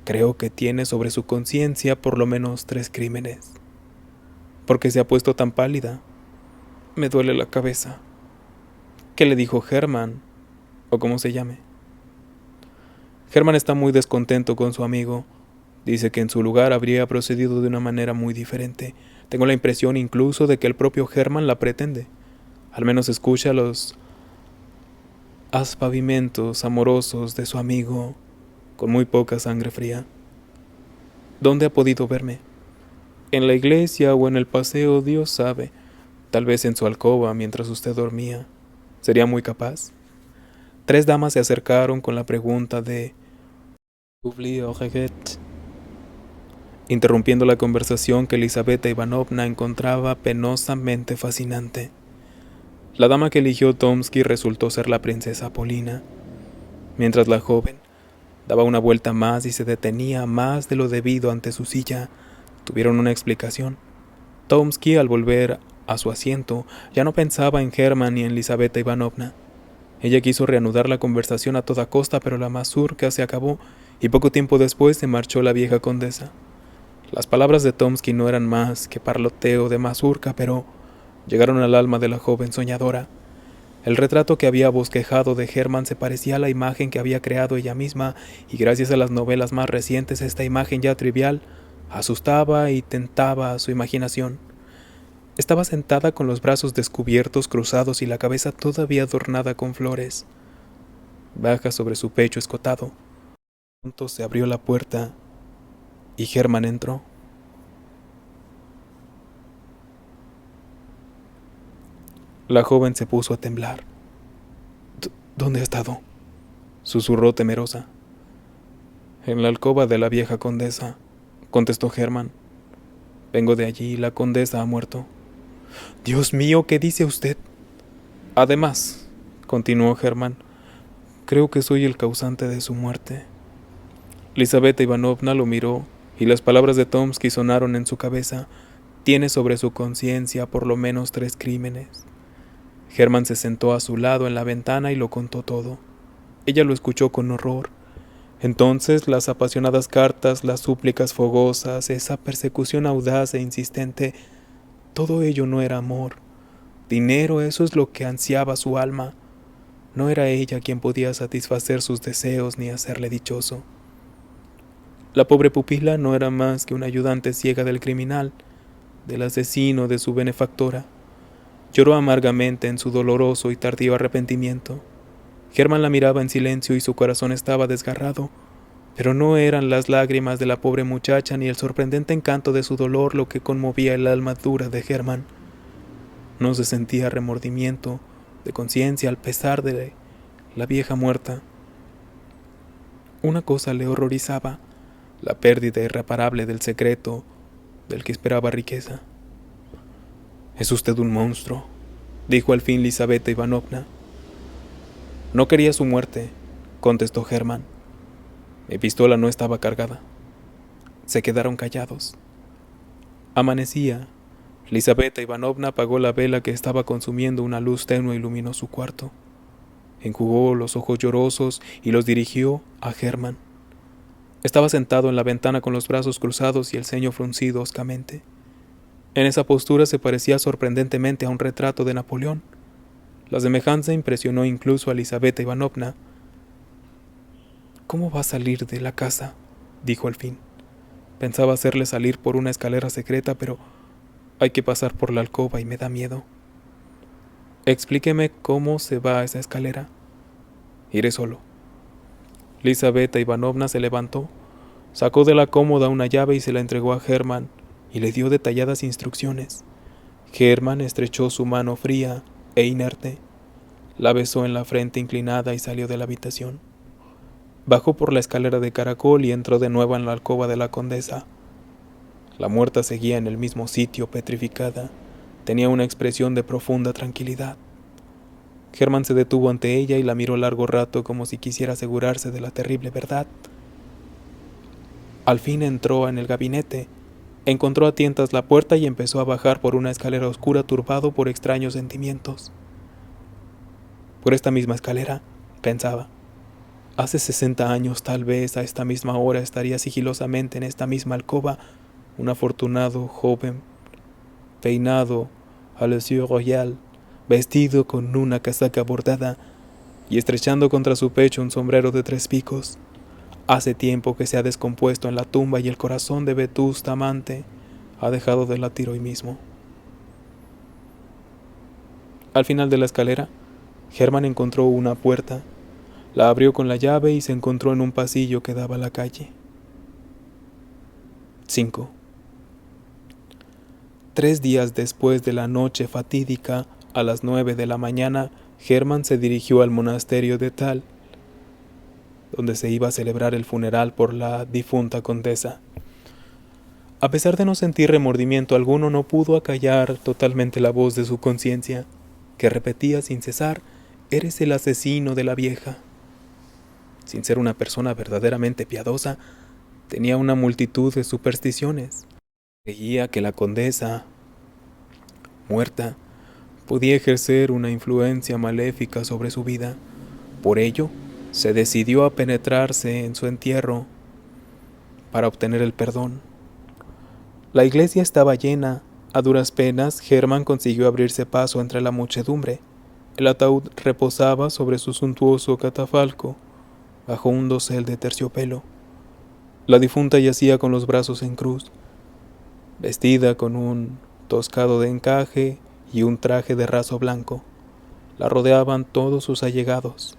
Creo que tiene sobre su conciencia por lo menos 3 crímenes. ¿Por qué se ha puesto tan pálida? Me duele la cabeza. ¿Qué le dijo Hermann? ¿O cómo se llame? Hermann está muy descontento con su amigo. Dice que en su lugar habría procedido de una manera muy diferente. Tengo la impresión incluso de que el propio Hermann la pretende. Al menos escucha los aspavientos amorosos de su amigo con muy poca sangre fría. ¿Dónde ha podido verme? En la iglesia o en el paseo, Dios sabe. Tal vez en su alcoba mientras usted dormía. ¿Sería muy capaz? 3 damas se acercaron con la pregunta de interrumpiendo la conversación que Elisabetta Ivanovna encontraba penosamente fascinante. La dama que eligió Tomsky resultó ser la princesa Polina, mientras la joven daba una vuelta más y se detenía más de lo debido ante su silla. Tuvieron una explicación. Tomsky, al volver a su asiento, ya no pensaba en Hermann ni en Elisabetta Ivanovna. Ella quiso reanudar la conversación a toda costa, pero la mazurca se acabó y poco tiempo después se marchó la vieja condesa. Las palabras de Tomsky no eran más que parloteo de mazurca, pero llegaron al alma de la joven soñadora. El retrato que había bosquejado de Hermann se parecía a la imagen que había creado ella misma, y gracias a las novelas más recientes esta imagen ya trivial asustaba y tentaba a su imaginación. Estaba sentada con los brazos descubiertos, cruzados y la cabeza todavía adornada con flores, baja sobre su pecho escotado. Pronto se abrió la puerta y Hermann entró. La joven se puso a temblar. ¿Dónde ha estado?, susurró temerosa. En la alcoba de la vieja condesa, contestó Hermann. Vengo de allí, la condesa ha muerto. Dios mío, ¿qué dice usted? Además, continuó Hermann, creo que soy el causante de su muerte. Elisabetta Ivanovna lo miró y las palabras de Tomsky sonaron en su cabeza. Tiene sobre su conciencia por lo menos 3 crímenes. Hermann se sentó a su lado en la ventana y lo contó todo. Ella lo escuchó con horror. Entonces las apasionadas cartas, las súplicas fogosas, esa persecución audaz e insistente, todo ello no era amor. Dinero, eso es lo que ansiaba su alma. No era ella quien podía satisfacer sus deseos ni hacerle dichoso. La pobre pupila no era más que una ayudante ciega del criminal, del asesino de su benefactora. Lloró amargamente en su doloroso y tardío arrepentimiento. Hermann la miraba en silencio y su corazón estaba desgarrado, pero no eran las lágrimas de la pobre muchacha ni el sorprendente encanto de su dolor lo que conmovía el alma dura de Hermann. No se sentía remordimiento de conciencia al pesar de la vieja muerta. Una cosa le horrorizaba, la pérdida irreparable del secreto del que esperaba riqueza. «Es usted un monstruo», dijo al fin Elisabetta Ivanovna. «No quería su muerte», contestó Hermann. «Mi pistola no estaba cargada». Se quedaron callados. Amanecía. Elisabetta Ivanovna apagó la vela que estaba consumiendo una luz tenue, iluminó su cuarto. Enjugó los ojos llorosos y los dirigió a Hermann. Estaba sentado en la ventana con los brazos cruzados y el ceño fruncido hoscamente. En esa postura se parecía sorprendentemente a un retrato de Napoleón. La semejanza impresionó incluso a Elizaveta Ivanovna. «¿Cómo va a salir de la casa?», dijo al fin. «Pensaba hacerle salir por una escalera secreta, pero hay que pasar por la alcoba y me da miedo». «Explíqueme cómo se va a esa escalera». «Iré solo». Elizaveta Ivanovna se levantó, sacó de la cómoda una llave y se la entregó a Hermann y le dio detalladas instrucciones. Hermann estrechó su mano fría e inerte, la besó en la frente inclinada y salió de la habitación. Bajó por la escalera de caracol y entró de nuevo en la alcoba de la condesa. La muerta seguía en el mismo sitio, petrificada. Tenía una expresión de profunda tranquilidad. Hermann se detuvo ante ella y la miró largo rato como si quisiera asegurarse de la terrible verdad. Al fin entró en el gabinete, encontró a tientas la puerta y empezó a bajar por una escalera oscura turbado por extraños sentimientos. Por esta misma escalera, pensaba, hace 60 años tal vez a esta misma hora estaría sigilosamente en esta misma alcoba un afortunado joven, peinado a la Sieur Royal, vestido con una casaca bordada y estrechando contra su pecho un sombrero de 3 picos. Hace tiempo que se ha descompuesto en la tumba y el corazón de vetusta amante ha dejado de latir hoy mismo. Al final de la escalera, Hermann encontró una puerta, la abrió con la llave y se encontró en un pasillo que daba a la calle. 5. 3 días después de la noche fatídica, a las 9 de la mañana, Hermann se dirigió al monasterio de Thal, donde se iba a celebrar el funeral por la difunta condesa. A pesar de no sentir remordimiento alguno, no pudo acallar totalmente la voz de su conciencia, que repetía sin cesar: «Eres el asesino de la vieja». Sin ser una persona verdaderamente piadosa, tenía una multitud de supersticiones. Creía que la condesa, muerta, podía ejercer una influencia maléfica sobre su vida. Por ello, se decidió a penetrarse en su entierro para obtener el perdón. La iglesia estaba llena. A duras penas, Hermann consiguió abrirse paso entre la muchedumbre. El ataúd reposaba sobre su suntuoso catafalco, bajo un dosel de terciopelo. La difunta yacía con los brazos en cruz, vestida con un toscado de encaje y un traje de raso blanco. La rodeaban todos sus allegados,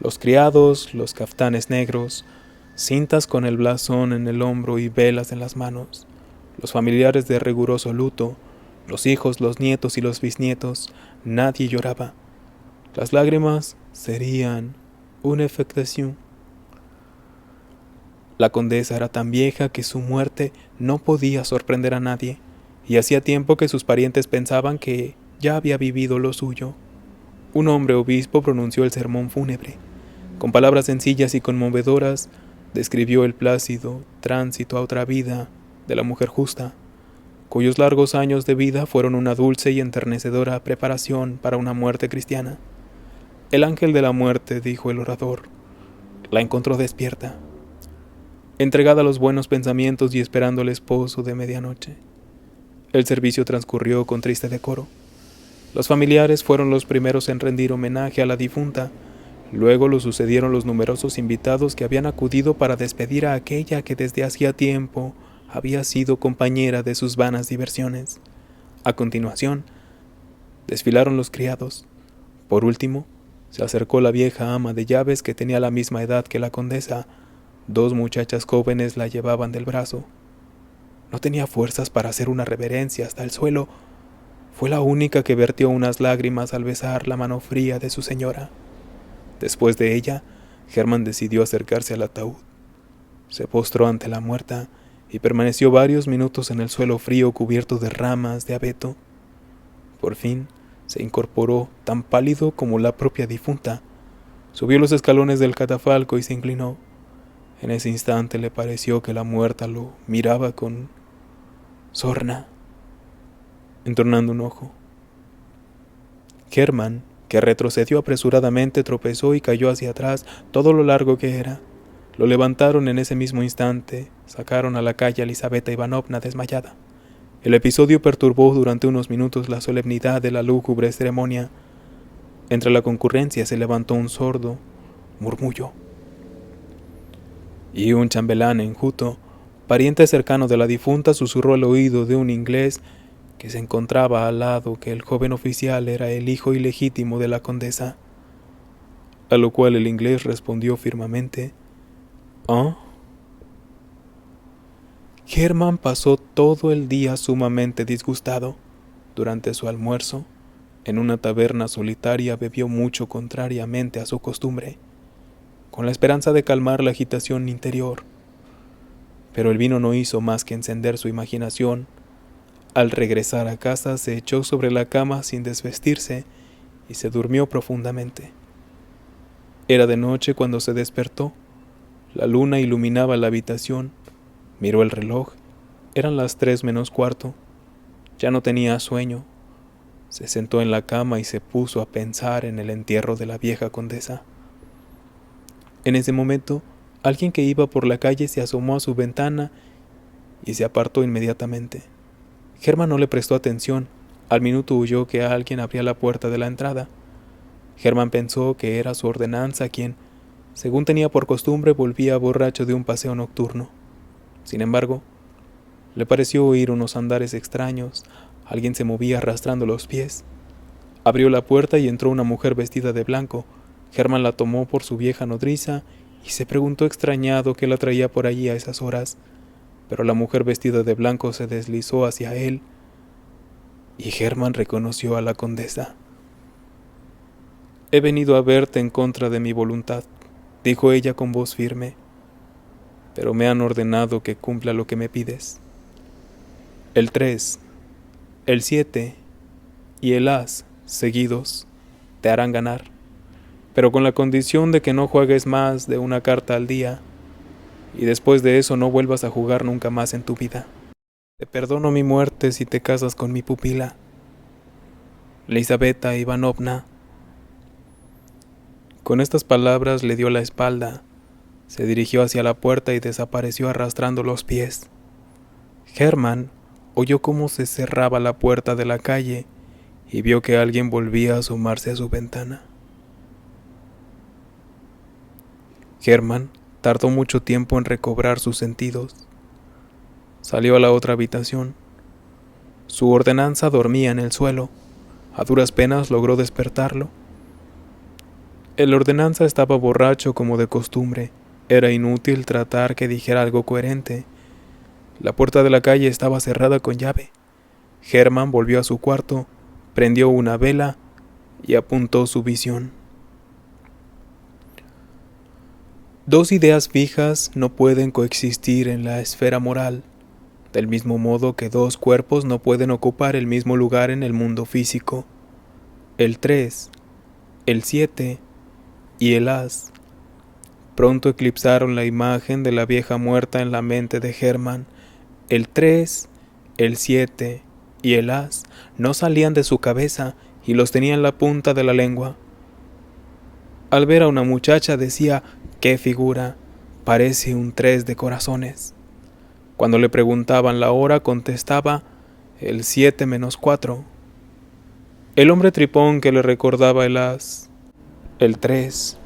los criados, los caftanes negros, cintas con el blasón en el hombro y velas en las manos, los familiares de riguroso luto, los hijos, los nietos y los bisnietos. Nadie lloraba. Las lágrimas serían una afectación. La condesa era tan vieja que su muerte no podía sorprender a nadie, y hacía tiempo que sus parientes pensaban que ya había vivido lo suyo. Un hombre obispo pronunció el sermón fúnebre. Con palabras sencillas y conmovedoras, describió el plácido tránsito a otra vida de la mujer justa, cuyos largos años de vida fueron una dulce y enternecedora preparación para una muerte cristiana. El ángel de la muerte, dijo el orador, la encontró despierta, entregada a los buenos pensamientos y esperando al esposo de medianoche. El servicio transcurrió con triste decoro. Los familiares fueron los primeros en rendir homenaje a la difunta. Luego lo sucedieron los numerosos invitados que habían acudido para despedir a aquella que desde hacía tiempo había sido compañera de sus vanas diversiones. A continuación, desfilaron los criados. Por último, se acercó la vieja ama de llaves que tenía la misma edad que la condesa. 2 muchachas jóvenes la llevaban del brazo. No tenía fuerzas para hacer una reverencia hasta el suelo. Fue la única que vertió unas lágrimas al besar la mano fría de su señora. Después de ella, Hermann decidió acercarse al ataúd. Se postró ante la muerta y permaneció varios minutos en el suelo frío cubierto de ramas de abeto. Por fin, se incorporó tan pálido como la propia difunta. Subió los escalones del catafalco y se inclinó. En ese instante le pareció que la muerta lo miraba con sorna, entornando un ojo. Hermann, que retrocedió apresuradamente, tropezó y cayó hacia atrás todo lo largo que era. Lo levantaron en ese mismo instante, sacaron a la calle a Elizaveta Ivanovna desmayada. El episodio perturbó durante unos minutos la solemnidad de la lúgubre ceremonia. Entre la concurrencia se levantó un sordo murmullo. Y un chambelán enjuto, pariente cercano de la difunta, susurró al oído de un inglés que se encontraba al lado que el joven oficial era el hijo ilegítimo de la condesa. A lo cual el inglés respondió firmemente: ¿Ah? Hermann pasó todo el día sumamente disgustado. Durante su almuerzo, en una taberna solitaria bebió mucho contrariamente a su costumbre, con la esperanza de calmar la agitación interior. Pero el vino no hizo más que encender su imaginación. Al regresar a casa se echó sobre la cama sin desvestirse y se durmió profundamente. Era de noche cuando se despertó. La luna iluminaba la habitación. Miró el reloj. Eran las 3:45. Ya no tenía sueño. Se sentó en la cama y se puso a pensar en el entierro de la vieja condesa. En ese momento, alguien que iba por la calle se asomó a su ventana y se apartó inmediatamente. Hermann no le prestó atención. Al minuto oyó que alguien abría la puerta de la entrada. Hermann pensó que era su ordenanza quien, según tenía por costumbre, volvía borracho de un paseo nocturno. Sin embargo, le pareció oír unos andares extraños. Alguien se movía arrastrando los pies. Abrió la puerta y entró una mujer vestida de blanco. Hermann la tomó por su vieja nodriza y se preguntó extrañado qué la traía por allí a esas horas. Pero la mujer vestida de blanco se deslizó hacia él y Hermann reconoció a la condesa. «He venido a verte en contra de mi voluntad», dijo ella con voz firme, «pero me han ordenado que cumpla lo que me pides. El 3, el 7 y el as seguidos te harán ganar, pero con la condición de que no juegues más de una carta al día y después de eso no vuelvas a jugar nunca más en tu vida. Te perdono mi muerte si te casas con mi pupila, Elizaveta Ivanovna». Con estas palabras le dio la espalda, se dirigió hacia la puerta y desapareció arrastrando los pies. Hermann oyó cómo se cerraba la puerta de la calle y vio que alguien volvía a asomarse a su ventana. Hermann tardó mucho tiempo en recobrar sus sentidos. Salió a la otra habitación. Su ordenanza dormía en el suelo. A duras penas logró despertarlo. El ordenanza estaba borracho como de costumbre. Era inútil tratar que dijera algo coherente. La puerta de la calle estaba cerrada con llave. Hermann volvió a su cuarto, prendió una vela y apuntó su visión. Dos ideas fijas no pueden coexistir en la esfera moral, del mismo modo que dos cuerpos no pueden ocupar el mismo lugar en el mundo físico. El 3, el 7 y el as pronto eclipsaron la imagen de la vieja muerta en la mente de Hermann. El 3, el 7 y el as no salían de su cabeza y los tenía en la punta de la lengua. Al ver a una muchacha decía: «¡Qué figura! Parece un 3 de corazones». Cuando le preguntaban la hora contestaba: «el 7:4». El hombre tripón que le recordaba el as, el 3,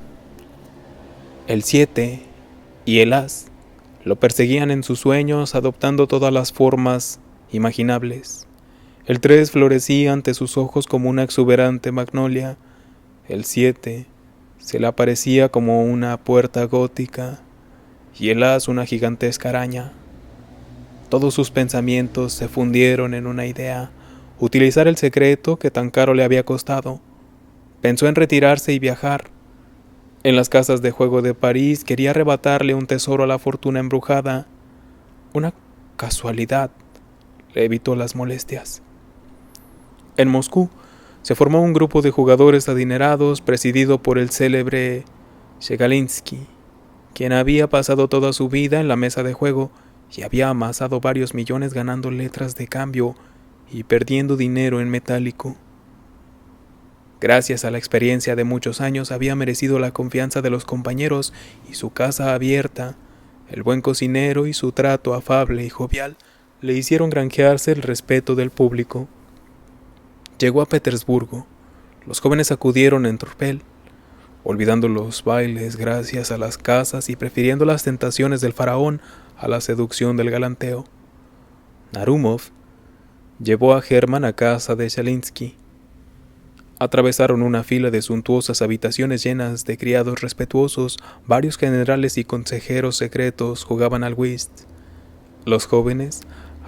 el 7 y el as lo perseguían en sus sueños adoptando todas las formas imaginables. El 3 florecía ante sus ojos como una exuberante magnolia. El 7 se le aparecía como una puerta gótica y el as una gigantesca araña. Todos sus pensamientos se fundieron en una idea: utilizar el secreto que tan caro le había costado. Pensó en retirarse y viajar. En las casas de juego de París quería arrebatarle un tesoro a la fortuna embrujada. Una casualidad le evitó las molestias. En Moscú se formó un grupo de jugadores adinerados presidido por el célebre Shegalinsky, quien había pasado toda su vida en la mesa de juego y había amasado varios millones ganando letras de cambio y perdiendo dinero en metálico. Gracias a la experiencia de muchos años había merecido la confianza de los compañeros y su casa abierta, el buen cocinero y su trato afable y jovial le hicieron granjearse el respeto del público. Llegó a Petersburgo. Los jóvenes acudieron en tropel, olvidando los bailes gracias a las casas y prefiriendo las tentaciones del faraón a la seducción del galanteo. Narumov llevó a Hermann a casa de Chalinsky. Atravesaron una fila de suntuosas habitaciones llenas de criados respetuosos. Varios generales y consejeros secretos jugaban al whist. Los jóvenes,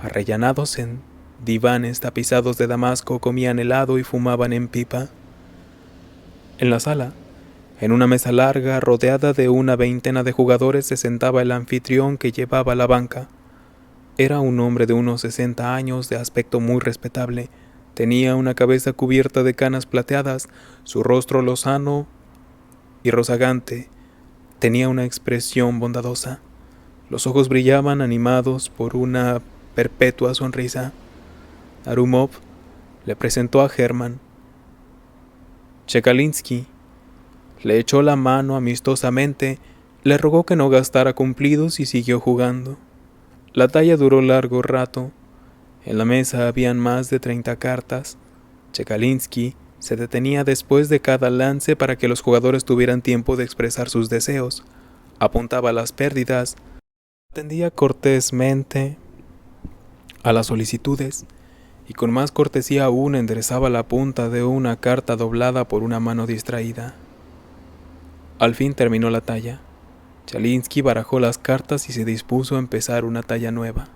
arrellanados en divanes tapizados de damasco, comían helado y fumaban en pipa. En la sala, en una mesa larga, rodeada de una veintena de jugadores, se sentaba el anfitrión que llevaba la banca. Era un hombre de unos 60 años, de aspecto muy respetable. Tenía una cabeza cubierta de canas plateadas, su rostro lozano y rozagante tenía una expresión bondadosa. Los ojos brillaban animados por una perpetua sonrisa. Narumov le presentó a Hermann. Chekalinsky le echó la mano amistosamente, le rogó que no gastara cumplidos y siguió jugando. La talla duró largo rato. En la mesa habían más de 30 cartas. Chekalinsky se detenía después de cada lance para que los jugadores tuvieran tiempo de expresar sus deseos. Apuntaba las pérdidas, atendía cortésmente a las solicitudes y con más cortesía aún enderezaba la punta de una carta doblada por una mano distraída. Al fin terminó la talla. Chalinsky barajó las cartas y se dispuso a empezar una talla nueva.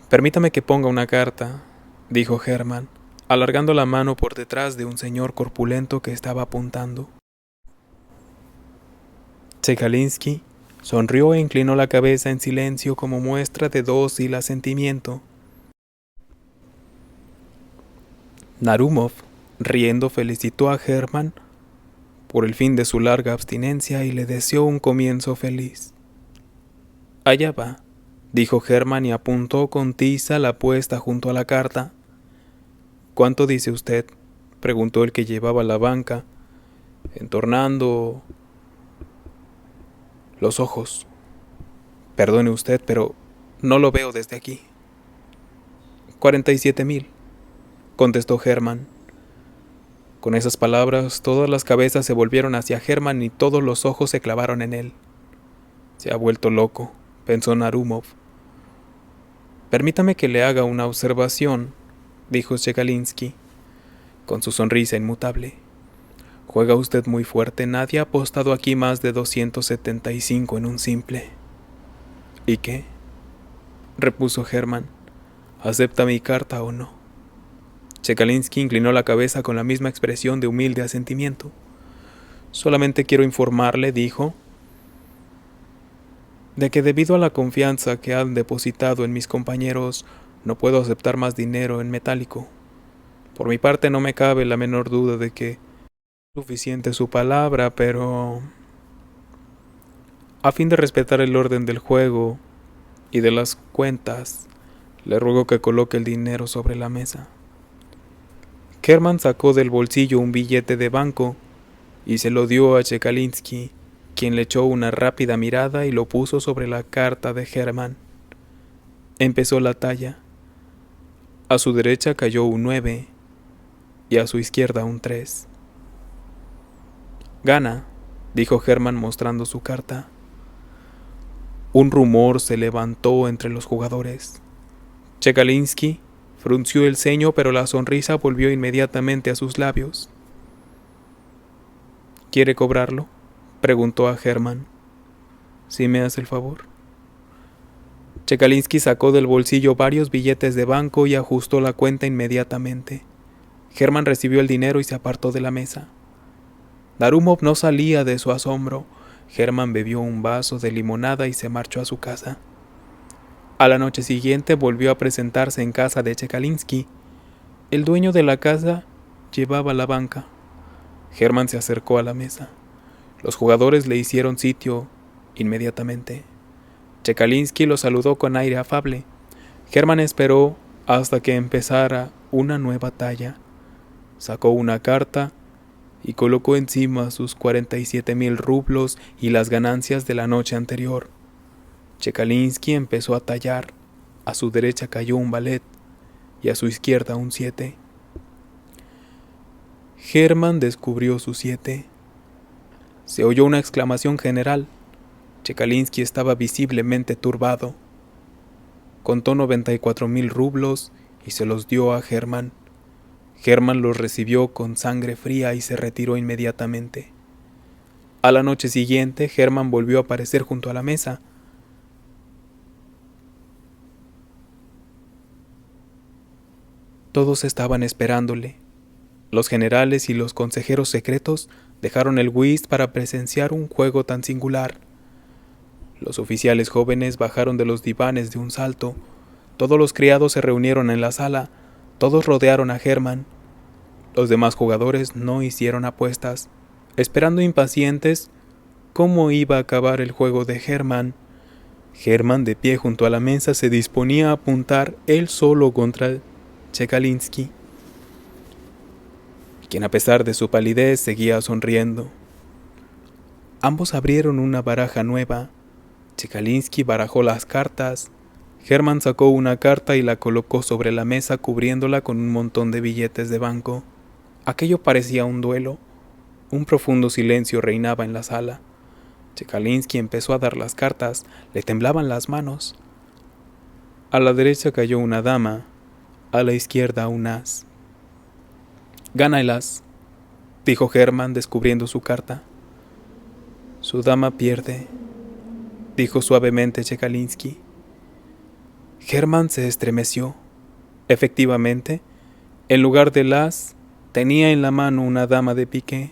«Permítame que ponga una carta», dijo Hermann, alargando la mano por detrás de un señor corpulento que estaba apuntando. Chekalinsky sonrió e inclinó la cabeza en silencio como muestra de dócil asentimiento. Narumov, riendo, felicitó a Hermann por el fin de su larga abstinencia y le deseó un comienzo feliz. «Allá va», dijo Hermann y apuntó con tiza la puesta junto a la carta. «¿Cuánto dice usted?», preguntó el que llevaba la banca, entornando los ojos. «Perdone usted, pero no lo veo desde aquí». 47,000, contestó Hermann. Con esas palabras, todas las cabezas se volvieron hacia Hermann y todos los ojos se clavaron en él. «Se ha vuelto loco», pensó Narumov. «Permítame que le haga una observación», dijo Chekalinsky, con su sonrisa inmutable. «Juega usted muy fuerte. Nadie ha apostado aquí más de 275 en un simple». «¿Y qué?», repuso Hermann. «¿Acepta mi carta o no?». Chekalinsky inclinó la cabeza con la misma expresión de humilde asentimiento. «Solamente quiero informarle», dijo, «de que debido a la confianza que han depositado en mis compañeros, no puedo aceptar más dinero en metálico. Por mi parte no me cabe la menor duda de que es suficiente su palabra, pero a fin de respetar el orden del juego y de las cuentas, le ruego que coloque el dinero sobre la mesa». Hermann sacó del bolsillo un billete de banco y se lo dio a Chekalinsky, quien le echó una rápida mirada y lo puso sobre la carta de Hermann. Empezó la talla. A su derecha cayó un 9 y a su izquierda un 3. «Gana», dijo Hermann mostrando su carta. Un rumor se levantó entre los jugadores. Chekalinsky frunció el ceño, pero la sonrisa volvió inmediatamente a sus labios. «¿Quiere cobrarlo?», preguntó a Hermann. «Si me hace el favor». Chekalinsky sacó del bolsillo varios billetes de banco y ajustó la cuenta inmediatamente. Hermann recibió el dinero y se apartó de la mesa. Narumov no salía de su asombro. Hermann bebió un vaso de limonada y se marchó a su casa. A la noche siguiente volvió a presentarse en casa de Chekalinsky. El dueño de la casa llevaba la banca. Hermann se acercó a la mesa. Los jugadores le hicieron sitio inmediatamente. Chekalinsky lo saludó con aire afable. Hermann esperó hasta que empezara una nueva talla. Sacó una carta y colocó encima sus 47,000 rublos y las ganancias de la noche anterior. Chekalinsky empezó a tallar. A su derecha cayó un valet y a su izquierda un 7. Hermann descubrió su 7. Se oyó una exclamación general. Chekalinsky estaba visiblemente turbado. Contó 94,000 rublos y se los dio a Hermann. Hermann los recibió con sangre fría y se retiró inmediatamente. A la noche siguiente, Hermann volvió a aparecer junto a la mesa. Todos estaban esperándole. Los generales y los consejeros secretos dejaron el whist para presenciar un juego tan singular. Los oficiales jóvenes bajaron de los divanes de un salto. Todos los criados se reunieron en la sala. Todos rodearon a Hermann. Los demás jugadores no hicieron apuestas, esperando impacientes cómo iba a acabar el juego de Hermann. Hermann, de pie junto a la mesa, se disponía a apuntar él solo contra Chekalinsky, quien a pesar de su palidez seguía sonriendo. Ambos abrieron una baraja nueva. Chekalinsky barajó las cartas. Hermann sacó una carta y la colocó sobre la mesa cubriéndola con un montón de billetes de banco. Aquello parecía un duelo. Un profundo silencio reinaba en la sala. Chekalinsky empezó a dar las cartas. Le temblaban las manos. A la derecha cayó una dama. A la izquierda un as. «Gana el as», dijo Hermann descubriendo su carta. «Su dama pierde», dijo suavemente Chekalinsky. Hermann se estremeció. Efectivamente, en lugar del as, tenía en la mano una dama de piqué.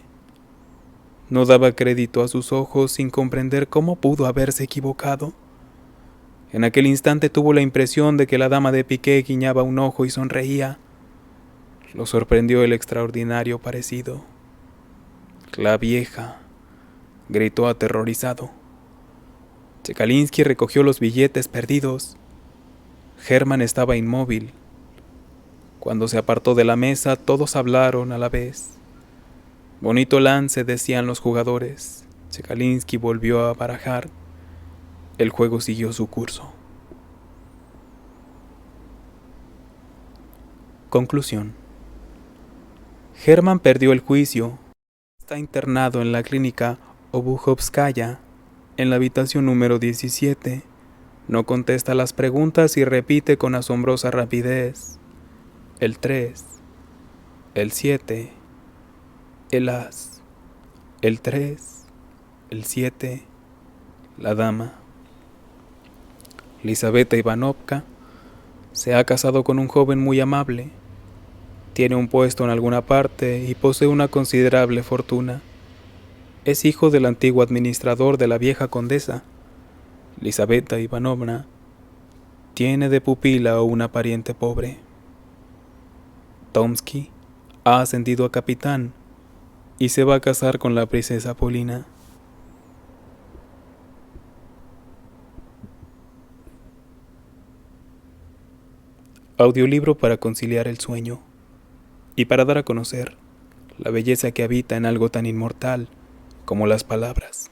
No daba crédito a sus ojos sin comprender cómo pudo haberse equivocado. En aquel instante tuvo la impresión de que la dama de piqué guiñaba un ojo y sonreía. Lo sorprendió el extraordinario parecido. «La vieja», gritó aterrorizado. Chekalinsky recogió los billetes perdidos. Hermann estaba inmóvil. Cuando se apartó de la mesa, todos hablaron a la vez. «Bonito lance», decían los jugadores. Chekalinsky volvió a barajar. El juego siguió su curso. Conclusión. Hermann perdió el juicio. Está internado en la clínica Obujovskaya, en la habitación número 17. No contesta las preguntas y repite con asombrosa rapidez: el 3, el 7, el as, el 3, el 7, la dama. Lizaveta Ivanovna se ha casado con un joven muy amable. Tiene un puesto en alguna parte y posee una considerable fortuna. Es hijo del antiguo administrador de la vieja condesa. Lizaveta Ivanovna tiene de pupila a una pariente pobre. Tomsky ha ascendido a capitán y se va a casar con la princesa Polina. Audiolibro para conciliar el sueño y para dar a conocer la belleza que habita en algo tan inmortal como las palabras.